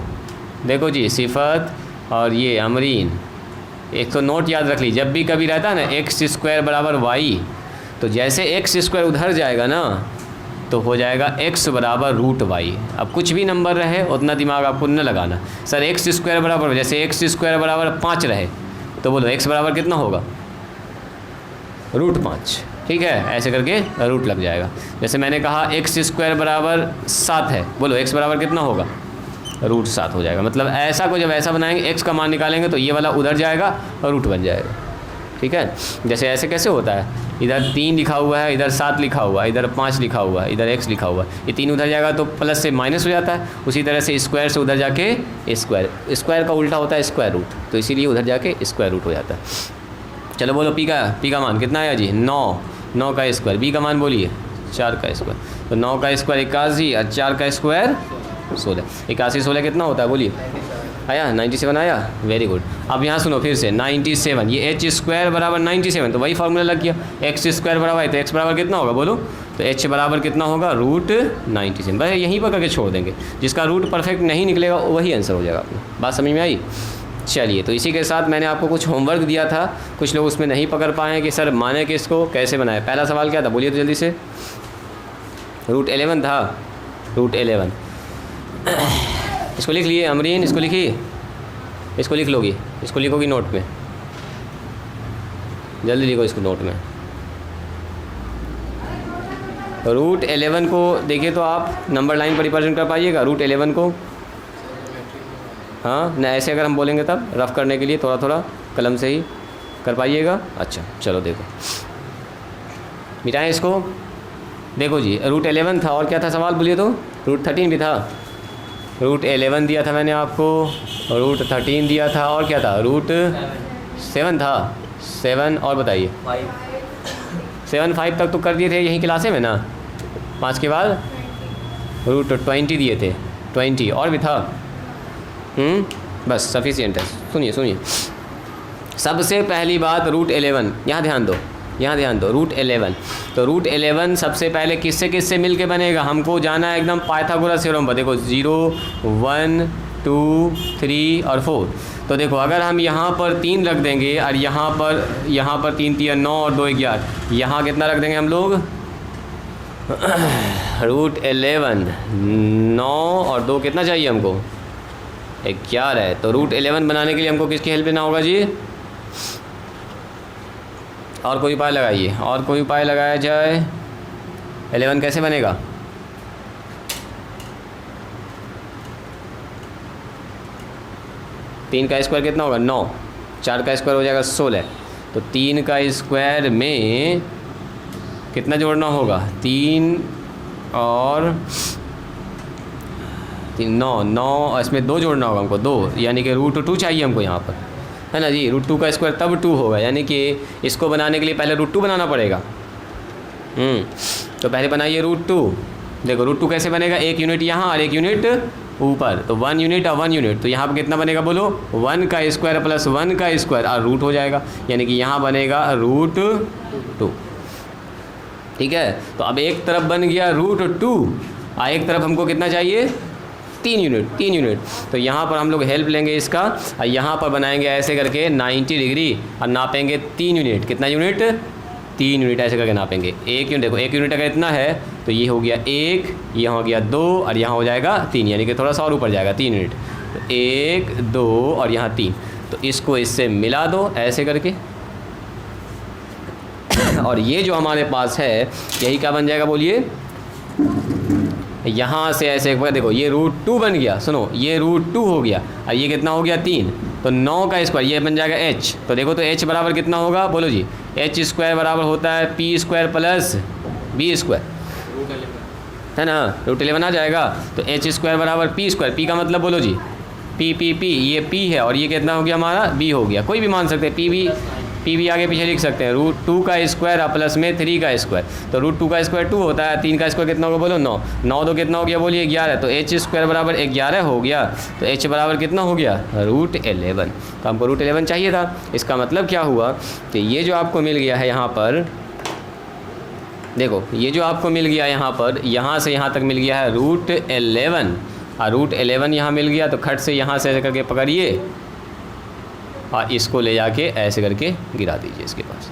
देखो जी सिफत और ये अमरीन, एक तो नोट याद रख ली, जब भी कभी रहता है ना एक्स स्क्वायर बराबर वाई, तो जैसे एक्स स्क्वायर उधर जाएगा ना तो हो जाएगा x बराबर रूट वाई। अब कुछ भी नंबर रहे उतना दिमाग आपको न लगाना। सर एक्स स्क्वायर बराबर, जैसे एक्स स्क्वायर बराबर 5 रहे तो बोलो x बराबर कितना होगा? रूट 5। ठीक है, ऐसे करके रूट लग जाएगा। जैसे मैंने कहा एक्स स्क्वायर बराबर 7 है, बोलो x बराबर कितना होगा? रूट 7 हो जाएगा। मतलब ऐसा को जब ऐसा बनाएंगे x का मान निकालेंगे तो ये वाला उधर जाएगा और रूट बन जाएगा। ठीक है, जैसे ऐसे कैसे होता है, इधर 3 लिखा हुआ है, इधर 7 लिखा हुआ है, इधर 5 लिखा हुआ है, इधर x लिखा हुआ है, ये 3 उधर जाएगा तो प्लस से माइनस हो जाता है। उसी तरह से स्क्वायर से उधर जाके स्क्वायर, स्क्वायर का उल्टा होता है स्क्वायर रूट, तो इसीलिए उधर जाके स्क्वायर रूट हो जाता है। चलो बोलो पी का मान कितना आया जी? 9 का स्क्वायर। बी का मान बोलिए 4 का स्क्वायर। तो 9 का स्क्वायर 81 और 4 का स्क्वायर 16। 81 16 कितना होता है बोलिए? आया 97 आया, वेरी गुड। अब यहाँ सुनो फिर से 97, ये एच स्क्वायर बराबर 97, तो वही फार्मूला लग गया। एक्स स्क्वायर बराबर है तो एक्स बराबर कितना होगा बोलो? तो एच बराबर कितना होगा? रूट 97। बस यहीं पर करके छोड़ देंगे, जिसका रूट परफेक्ट नहीं निकलेगा वही आंसर हो जाएगा अपना। बात समझ में आई? चलिए, तो इसी के साथ मैंने आपको कुछ होमवर्क दिया था, कुछ लोग उसमें नहीं पकड़ पाए कि सर माने कि इसको कैसे बनाए। पहला सवाल क्या था बोलिए तो जल्दी से? रूट 11 था, रूट 11। इसको लिख लिए अमरीन, इसको लिखिए, इसको लिख लोगी, इसको लिखोगी नोट में, जल्दी लिखो इसको नोट में। रूट 11 को देखिए तो आप नंबर लाइन पर रिप्रेजेंट कर पाइएगा रूट 11 को? हाँ ना, ऐसे अगर हम बोलेंगे तब रफ करने के लिए थोड़ा थोड़ा कलम से ही कर पाइएगा। अच्छा चलो देखो, मिटाएं इसको। देखो जी रूट 11 था और क्या था सवाल बोलिए तो? रूट 13 भी था। रूट 11 दिया था मैंने आपको, रूट 13 दिया था, और क्या था? रूट 7 था। 7 और बताइए? 7 5 तक तो कर दिए थे यहीं क्लासे में ना। 5 के बाद रूट 20 दिए थे, 20 और भी था। बस सफिशिएंट है। सुनिए सुनिए, सबसे पहली बात रूट 11, यहाँ ध्यान दो, यहाँ ध्यान दो। रूट 11, तो रूट 11 सबसे पहले किससे किससे मिल के बनेगा? हमको जाना है एकदम पाइथागोरस थ्योरम पर। देखो 0 1 2 3 और 4। तो देखो अगर हम यहाँ पर 3 रख देंगे और यहाँ पर 3 3 9 और 2 11, यहाँ कितना रख देंगे हम लोग? रूट 11 9 और 2 कितना चाहिए हमको? 11 है। तो रूट 11 बनाने के लिए हमको किसकी हेल्प लेना होगा जी? और कोई उपाय लगाइए, और कोई उपाय लगाया जाए। 11 कैसे बनेगा? तीन का स्क्वायर कितना होगा? 9। 4 का स्क्वायर हो जाएगा 16। तो 3 का स्क्वायर में कितना जोड़ना होगा? 3 और 3 9 इसमें 2 जोड़ना होगा हमको, 2, यानी कि रूट 2 चाहिए हमको यहाँ पर, है ना जी। रूट 2 का स्क्वायर तब 2 होगा, यानी कि इसको बनाने के लिए पहले रूट 2 बनाना पड़ेगा। तो पहले बनाइए रूट 2। देखो रूट 2 कैसे बनेगा? 1 यूनिट यहाँ और 1 यूनिट ऊपर, तो 1 यूनिट और 1 यूनिट। तो यहाँ पर कितना बनेगा बोलो? 1 का स्क्वायर प्लस 1 का स्क्वायर और रूट हो जाएगा, यानी कि यहाँ बनेगा रूट 2। ठीक है, तो अब एक तरफ बन गया रूट 2 और एक तरफ हमको कितना चाहिए? 3 यूनिट। तो यहाँ पर हम लोग हेल्प लेंगे इसका, और यहाँ पर बनाएंगे ऐसे करके 90 डिग्री और नापेंगे 3 यूनिट। कितना यूनिट? 3 यूनिट ऐसे करके नापेंगे। 1 यूनिट, देखो 1 यूनिट अगर इतना है तो ये हो गया 1, यहाँ हो गया 2 और यहाँ हो जाएगा 3, यानी कि थोड़ा सा और ऊपर जाएगा 3 यूनिट। तो 1 2 और यहाँ 3, तो इसको इससे मिला दो ऐसे करके, और ये जो हमारे पास है यही क्या बन जाएगा बोलिए? यहाँ से ऐसे एक बार देखो, ये रूट 2 बन गया। सुनो, ये रूट 2 हो गया और ये कितना हो गया? 3। तो 9 का स्क्वायर ये बन जाएगा h। तो देखो तो h बराबर कितना होगा बोलो जी? h स्क्वायर बराबर होता है p square plus b square, है ना। रूट 11 आ जाएगा। तो h स्क्वायर बराबर p स्क्वायर, p का मतलब बोलो जी? p, ये p है और ये कितना हो गया हमारा? b हो गया। कोई भी मान सकते हैं, p भी पी भी आगे पीछे लिख सकते हैं, √2 का स्क्वायर और प्लस में 3 का स्क्वायर। तो √2 का स्क्वायर 2 होता है, 3 का स्क्वायर कितना होगा बोलो 9, 9 तो कितना हो गया बोलिए 11, तो h स्क्वायर बराबर 11 हो गया। तो h बराबर कितना हो गया √11। तो हमको √11 चाहिए था। इसका मतलब क्या हुआ कि ये जो आपको मिल गया है यहाँ पर, देखो ये जो आपको मिल गया यहाँ पर, यहाँ से यहाँ तक मिल गया है √11 और √11 यहाँ मिल गया। तो खट से यहाँ से ऐसे करके पकड़िए और इसको ले जाके ऐसे करके गिरा दीजिए इसके पास।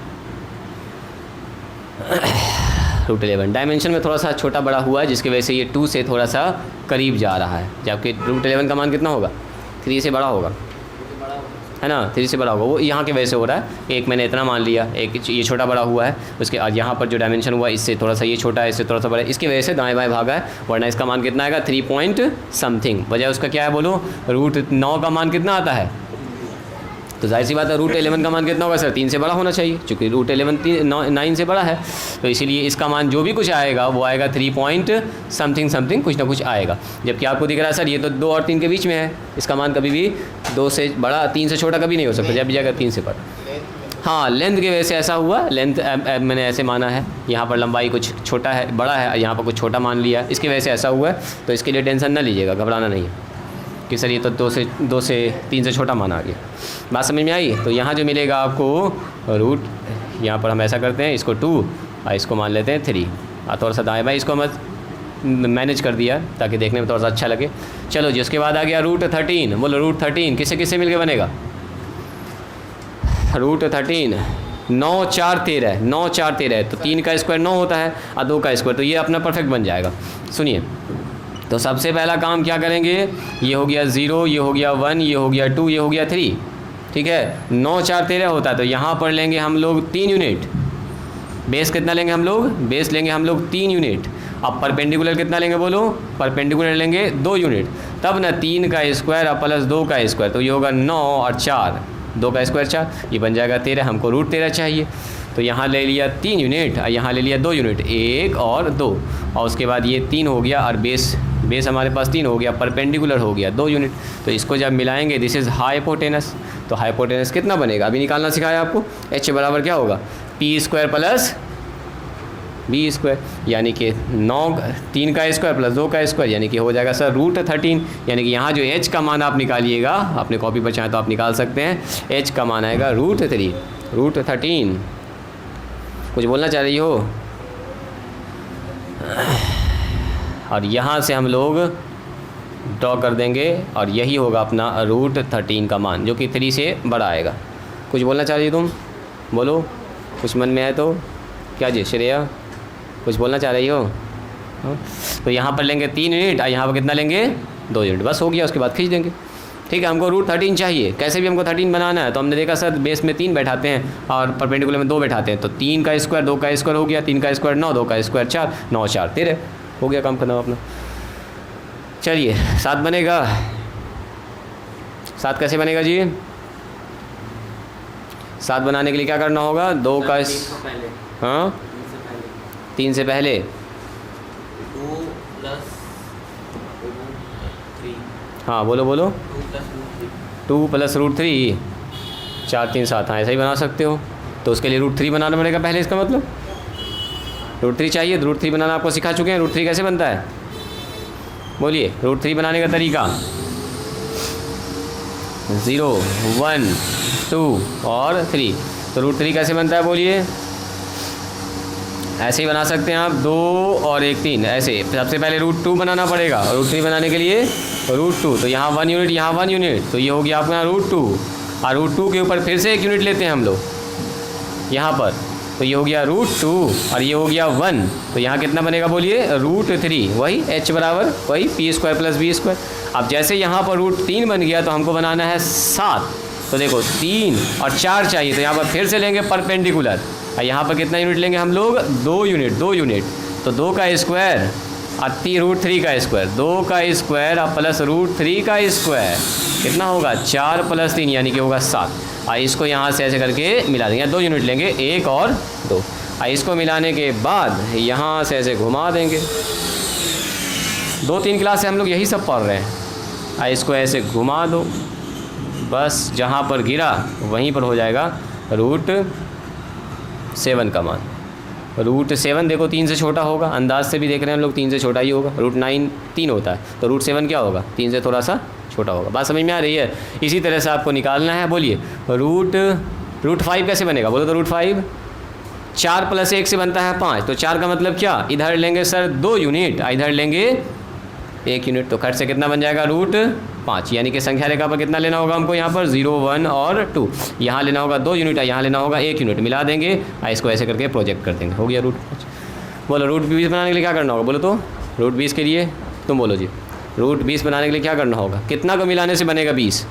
√11 डायमेंशन में थोड़ा सा छोटा बड़ा हुआ है, जिसकी वजह से ये 2 से थोड़ा सा करीब जा रहा है, जबकि √11 का मान कितना होगा 3 से बड़ा होगा, है ना, 3 से बड़ा होगा। वो यहाँ की वजह से हो रहा है। एक मैंने इतना मान लिया, एक ये छोटा बड़ा हुआ है, उसके आज यहाँ पर जो डायमेंशन हुआ इससे थोड़ा सा ये छोटा है, इससे थोड़ा सा बड़ा है, इसकी वजह से दाएं बाएं भागा है, वरना इसका मान कितना आएगा 3 पॉइंट समथिंग। वजह उसका क्या है बोलो, √9 का मान कितना आता है, तो जाहिर सी बात है √11 का मान कितना होगा सर 3 से बड़ा होना चाहिए, चूँकि √11 9 से बड़ा है। तो इसीलिए इसका मान जो भी कुछ आएगा वो आएगा 3 पॉइंट समथिंग कुछ ना कुछ आएगा। जबकि आपको दिख रहा है सर ये तो 2 और 3 के बीच में है, इसका मान कभी भी 2 से बड़ा 3 से छोटा कभी नहीं हो सकता, जब भी जाएगा 3 से बड़ा। हाँ लेंथ की वजह से ऐसा हुआ, लेंथ मैंने ऐसे माना है, यहाँ पर लंबाई कुछ छोटा है बड़ा है, यहाँ पर कुछ छोटा मान लिया, इसकी वजह से ऐसा हुआ है। तो इसके लिए टेंशन ना लीजिएगा, घबराना नहीं है कि सर ये तो 2 से 3 से छोटा मान आ गया। बात समझ में आई। तो यहाँ जो मिलेगा आपको रूट, यहाँ पर हम ऐसा करते हैं इसको 2 और इसको मान लेते हैं 3 और थोड़ा सा दाएँ बाएँ इसको मत मैनेज कर दिया ताकि देखने में थोड़ा सा अच्छा लगे। चलो जी, उसके बाद आ गया √13। बोलो √13 किससे किससे मिलके बनेगा, √13 9 4 13, 9 4 13, तो 3 का स्क्वायर 9 होता है और 2 का स्क्वायर, तो ये अपना परफेक्ट बन जाएगा। सुनिए, तो सबसे पहला काम क्या करेंगे, ये हो गया 0, ये हो गया 1, ये हो गया 2, ये हो गया 3, ठीक है। 9 4 13 होता है, तो यहाँ पर लेंगे हम लोग 3 यूनिट। बेस कितना लेंगे हम लोग, बेस लेंगे हम लोग 3 यूनिट। अब परपेंडिकुलर कितना लेंगे बोलो, परपेंडिकुलर लेंगे 2 यूनिट। तब ना 3 का स्क्वायर और प्लस 2 का स्क्वायर, तो ये होगा 9 और 4, 2 का स्क्वायर 4, ये बन जाएगा 13। हमको √13 चाहिए, तो यहाँ ले लिया 3 यूनिट और यहाँ ले लिया 2 यूनिट, 1 और 2, और उसके बाद ये 3 हो गया और बेस हमारे पास 3 हो गया, परपेंडिकुलर हो गया 2 यूनिट। तो इसको जब मिलाएंगे दिस इज़ हाइपोटेनस। तो हाइपोटेनस कितना बनेगा, अभी निकालना सिखाया आपको। h बराबर क्या होगा, p² प्लस b², यानी कि 3 का स्क्वायर प्लस 2 का स्क्वायर, यानी कि हो जाएगा सर √13। यानी कि यहाँ जो h का मान आप निकालिएगा, अपने कॉपी पर चाहें तो आप निकाल सकते हैं, h का मान आएगा √13। कुछ बोलना चाह रही हो। और यहाँ से हम लोग ड्रॉ कर देंगे और यही होगा अपना √13 का मान, जो कि 3 से बड़ा आएगा। कुछ बोलना चाह रही हो तुम, बोलो, कुछ मन में आए तो। क्या जी श्रेया, कुछ बोलना चाह रही हो। तो यहाँ पर लेंगे 3 यूनिट और यहाँ पर कितना लेंगे 2 यूनिट, बस हो गया। उसके बाद खींच देंगे, ठीक है। हमको √13 चाहिए, कैसे भी हमको 13 बनाना है। तो हमने देखा सर बेस में 3 बैठाते हैं और परपेंडिकुलर में 2 बैठाते हैं, तो 3 का स्क्वायर 2 का स्क्वायर हो गया, 3 का स्क्वायर 9, 2 का स्क्वायर 4, 9 4 13 हो गया, काम करना अपना। चलिए 7 बनेगा। 7 कैसे बनेगा जी, 7 बनाने के लिए क्या करना होगा, 2 का हाँ 3 से पहले 2 + √3। हाँ बोलो बोलो, 2 + √3। 2 + √3, 4 3 7, हाँ ऐसा ही बना सकते हो। तो उसके लिए √3 बनाना पड़ेगा पहले, इसका मतलब √3 चाहिए। तो √3 बनाना आपको सिखा चुके हैं। √3 कैसे बनता है बोलिए, √3 बनाने का तरीका 0 1 2 और 3। तो √3 कैसे बनता है बोलिए, ऐसे ही बना सकते हैं आप, 2 और 1 3 ऐसे। सबसे पहले √2 बनाना पड़ेगा, और √3 बनाने के लिए √2, तो यहाँ 1 यूनिट, यहाँ 1 यूनिट, तो ये हो गया आपका √2। और √2 के ऊपर फिर से 1 यूनिट लेते हैं हम लोग यहाँ पर, तो ये हो गया √2 और ये हो गया 1, तो यहाँ कितना बनेगा बोलिए √3। वही h बराबर वही p² + b²। अब जैसे यहाँ पर √3 बन गया, तो हमको बनाना है 7। तो देखो 3 और 4 चाहिए, तो यहाँ पर फिर से लेंगे परपेंडिकुलर, और यहाँ पर कितना यूनिट लेंगे हम लोग 2 यूनिट, 2 यूनिट, तो 2 का स्क्वायर और √3 का स्क्वायर, 2 का स्क्वायर और प्लस √3 का स्क्वायर, कितना होगा 4 + 3, यानी कि होगा 7। और इसको यहाँ से ऐसे करके मिला देंगे, 2 यूनिट लेंगे 1 और 2, और इसको मिलाने के बाद यहाँ से ऐसे घुमा देंगे। 2-3 क्लास से हम लोग यही सब पढ़ रहे हैं। और इसको ऐसे घुमा दो, बस जहाँ पर गिरा वहीं पर हो जाएगा रूट 7 का मान। रूट 7 देखो 3 से छोटा होगा, अंदाज से भी देख रहे हैं हम लोग 3 से छोटा ही होगा। रूट 9 3 होता है, तो रूट 7 क्या होगा? 3 से थोड़ा सा छोटा होगा। बात समझ में आ रही है? इसी तरह से आपको निकालना है। बोलिए रूट 5 कैसे बनेगा? बोलो तो रूट 5 4 + 1 से बनता है 5, तो 4 का मतलब क्या? इधर लेंगे सर 2 यूनिट, इधर लेंगे 1 यूनिट, तो खर्च से कितना बन जाएगा? रूट 5। यानी कि संख्या रेखा पर कितना लेना होगा हमको? यहाँ पर 0 1 और 2। यहाँ लेना होगा 2 यूनिट, यहाँ लेना होगा 1 यूनिट, मिला देंगे और इसको ऐसे करके प्रोजेक्ट कर देंगे, हो गया रूट 5। बोलो रूट 20 बनाने के लिए क्या करना होगा? बोलो तो रूट 20 के लिए तुम बोलो जी, रूट 20 बनाने के लिए क्या करना होगा? कितना को मिलाने से बनेगा 20?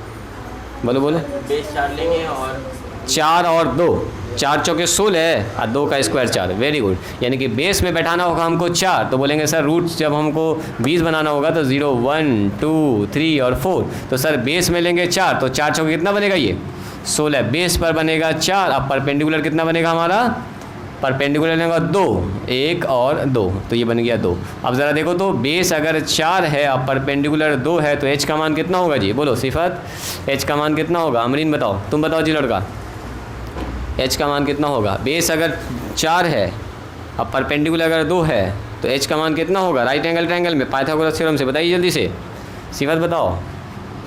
बोलो बेस 4 लेंगे और 4 और 2, 4 चौके 16 और 2 का स्क्वायर 4। Very good. यानी कि बेस में बैठाना होगा हमको 4, तो बोलेंगे सर रूट जब हमको 20 बनाना होगा तो 0 1 2 3 और 4, तो सर बेस में लेंगे 4, तो 4 चौके कितना बनेगा? ये 16। बेस पर बनेगा 4। अब परपेंडिकुलर कितना बनेगा हमारा? परपेंडिकुलर लेगा 2, 1 और 2, तो ये बन गया 2। अब ज़रा देखो तो बेस अगर 4 है और परपेंडिकुलर 2 है तो h का मान कितना होगा जी? बोलो सिफत, h का मान कितना होगा? अमरीन बताओ, तुम बताओ जी लड़का, h का मान कितना होगा? बेस अगर 4 है और परपेंडिकुलर अगर 2 है तो h का मान कितना होगा? राइट एंगल ट्रायंगल में पाइथागोरस थ्योरम से बताइए जल्दी से। सिफत बताओ,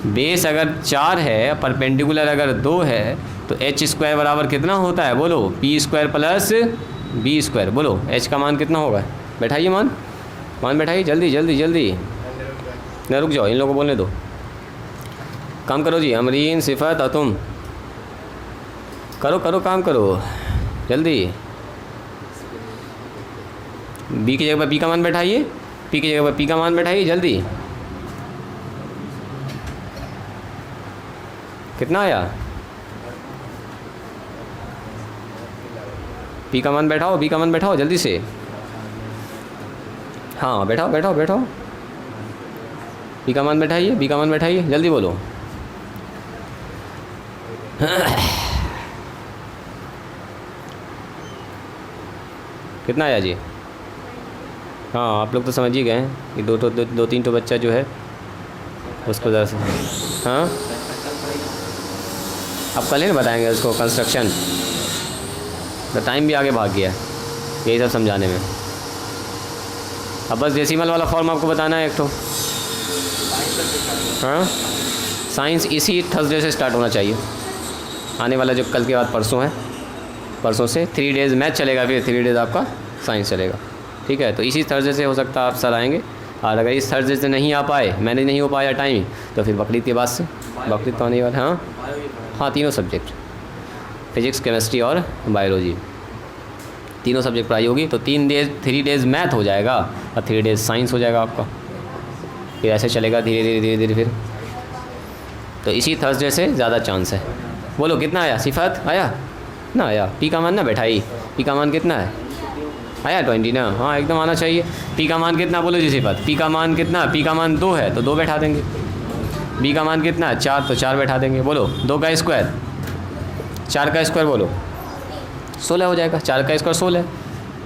बेस अगर 4 है परपेंडिकुलर अगर 2 है तो h² बराबर कितना होता है? बोलो p² + b²। बोलो h का मान कितना होगा? बैठाइए मान बैठाइए, जल्दी जल्दी जल्दी, न रुक जाओ, इन लोगों को बोलने दो। काम करो जी, अमरीन सिफत और तुम करो काम करो जल्दी। b की जगह पर p का मान बैठाइए, p की जगह पर p का मान बैठाइए जल्दी। कितना आया? p का मान बैठाओ, b का मान बैठाओ जल्दी से। हाँ बैठाओ p का मान बैठाइए, b का मान बैठाइए, जल्दी बोलो। कितना आया जी? हाँ आप लोग तो समझ ही गए हैं कि दो तीन बच्चा जो है उसको ज़रा से, हाँ अब कल ही ना बताएंगे उसको कंस्ट्रक्शन, तो टाइम भी आगे भाग गया है यही सब समझाने में। अब बस डेसिमल वाला फॉर्म आपको बताना है एक तो। हाँ साइंस इसी थर्सडे से स्टार्ट होना चाहिए, आने वाला जो कल के बाद परसों है, परसों से 3 डेज़ मैथ चलेगा, फिर 3 डेज़ आपका साइंस चलेगा, ठीक है। तो इसी थर्सडे से हो सकता है आप सर आएंगे, और अगर इस थर्सडे से नहीं आ पाए, मैंने नहीं हो पाया टाइम, तो फिर बकरीद के बाद से, बकरीद तो आने वाला। हाँ तीनों सब्जेक्ट, फिजिक्स केमिस्ट्री और बायोलॉजी, तीनों सब्जेक्ट पढ़ाई होगी। तो 3 डेज़ मैथ हो जाएगा और 3 डेज़ साइंस हो जाएगा आपका, फिर ऐसे चलेगा धीरे धीरे फिर। तो इसी थर्सडे से ज़्यादा चांस है। बोलो कितना आया? सिफत आया ना? आया। पी का मान ना बैठाई, पी का मान कितना है? आया 20 ना? हाँ एकदम आना चाहिए। पी का मान कितना? बोलो जी सिफत, पी का मान कितना? पी का मान 2 है तो 2 बैठा देंगे। बी का मान कितना है? 4 तो 4 बैठा देंगे। बोलो 2 का स्क्वायर, 4 का स्क्वायर बोलो 16 हो जाएगा। 4 का स्क्वायर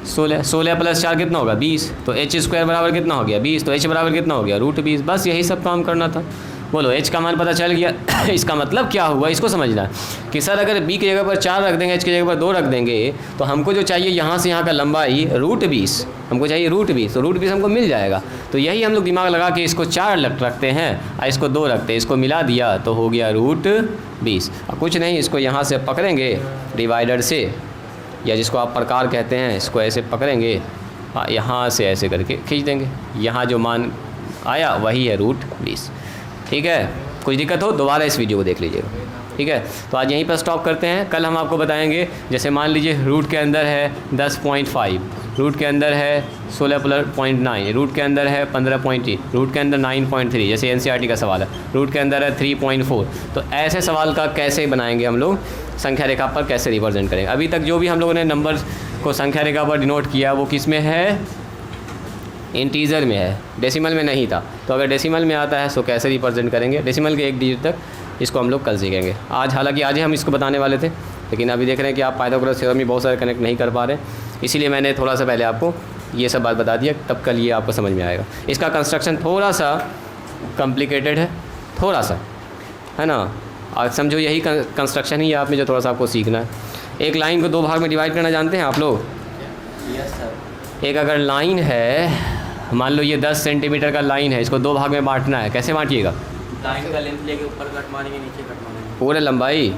16 प्लस 4 कितना होगा? 20। तो h² बराबर कितना हो गया? 20। तो h बराबर कितना हो गया? √20। बस यही सब काम करना था। बोलो h का मान पता चल गया। इसका मतलब क्या हुआ इसको समझना कि सर अगर b की जगह पर 4 रख देंगे, h की जगह पर 2 रख देंगे, तो हमको जो चाहिए यहाँ से यहाँ का लंबाई √20, हमको चाहिए √20, तो √20 हमको मिल जाएगा। तो यही हम लोग दिमाग लगा के इसको 4 रखते हैं और इसको 2 रखते हैं, इसको मिला दिया तो हो गया √20। और कुछ नहीं, इसको यहाँ से पकड़ेंगे डिवाइडर से, या जिसको आप प्रकार कहते हैं, इसको ऐसे पकड़ेंगे, यहाँ से ऐसे करके खींच देंगे, यहाँ जो मान आया वही है √20। ठीक है, कुछ दिक्कत हो दोबारा इस वीडियो को देख लीजिएगा, ठीक है। तो आज यहीं पर स्टॉप करते हैं, कल हम आपको बताएंगे। जैसे मान लीजिए रूट के अंदर है 10.5, रूट के अंदर है 16.9, रूट के अंदर है 15.8, रूट के अंदर 9.3, जैसे NCERT का सवाल है, रूट के अंदर है 3.4। तो ऐसे सवाल का कैसे बनाएंगे हम लोग, संख्या रेखा पर कैसे रिप्रेजेंट करेंगे। अभी तक जो भी हम लोगों ने नंबर को संख्या रेखा पर डिनोट किया वो किस में है? इंटीजर में है, डेसिमल में नहीं था। तो अगर डेसिमल में आता है तो कैसे रिप्रेजेंट करेंगे, डेसिमल के 1 डिजिट तक, इसको हम लोग कल सीखेंगे। आज हालांकि आज ही हम इसको बताने वाले थे, लेकिन अभी देख रहे हैं कि आप पाइथागोरस थ्योरम में बहुत सारे कनेक्ट नहीं कर पा रहे, इसीलिए मैंने थोड़ा सा पहले आपको ये सब बात बता दिया, तब कल ये आपको समझ में आएगा। इसका कंस्ट्रक्शन थोड़ा सा कॉम्प्लिकेटेड है, थोड़ा सा है ना, और समझो यही कंस्ट्रक्शन ही है आप में जो थोड़ा सा आपको सीखना है। एक लाइन को दो भाग में डिवाइड करना जानते हैं आप लोग? Yes sir. एक अगर लाइन है, मान लो ये 10 सेंटीमीटर का लाइन है, इसको दो भाग में बांटना है, कैसे बांटिएगा? लाइन का लेंथ लेके ऊपर कट मारेंगे, नीचे कट मारेंगे। पूरे लंबाई?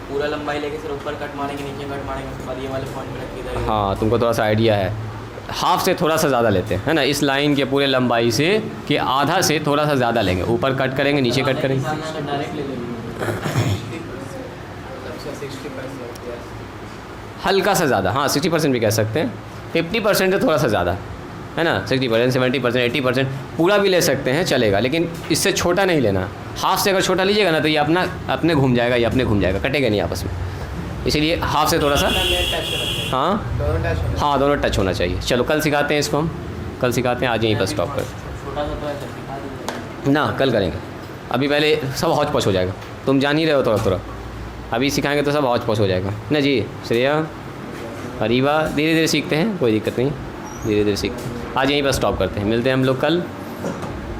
पूरा लंबाई लेके सर ऊपर कट मारेंगे, नीचे कट मारेंगे, उसके बाद ये वाले पॉइंट पे रख के इधर। हाँ, तुमको थोड़ा सा आइडिया है। हाफ से थोड़ा सा ज़्यादा लेते हैं, है ना? इस लाइन के पूरे लंबाई से कि आधा से थोड़ा सा ज़्यादा लेंगे, ऊपर कट करेंगे, नीचे कट करेंगे। डायरेक्ट ले लेंगे। हल्का सा ज़्यादा, हाँ 60% भी कह सकते हैं। 50% है थोड़ा सा ज़्यादा, है ना? 60%, 70%, 80% पूरा भी ले सकते हैं, चलेगा, लेकिन इससे छोटा नहीं लेना। हाफ से अगर छोटा लीजिएगा ना तो ये अपने घूम जाएगा, ये अपने घूम जाएगा, कटेगा नहीं आपस में। इसीलिए हाफ से थोड़ा सा, हाँ दोनों टच होना चाहिए। चलो कल सिखाते हैं इसको, हम कल सिखाते हैं, आज यहीं पर स्टॉप कर छोटा सा तो है सर, दिखा दीजिए ना, कल करेंगे। अभी पहले सब हौच पौच हो जाएगा, तुम जान ही रहे हो थोड़ा थोड़ा, अभी सिखाएंगे तो सब हौच पौच हो जाएगा ना जी। श्रेया, अरीबा, धीरे धीरे सीखते हैं, कोई दिक्कत नहीं, धीरे धीरे सीखते हैं। आज यहीं पर स्टॉप करते हैं, मिलते हैं हम लोग कल।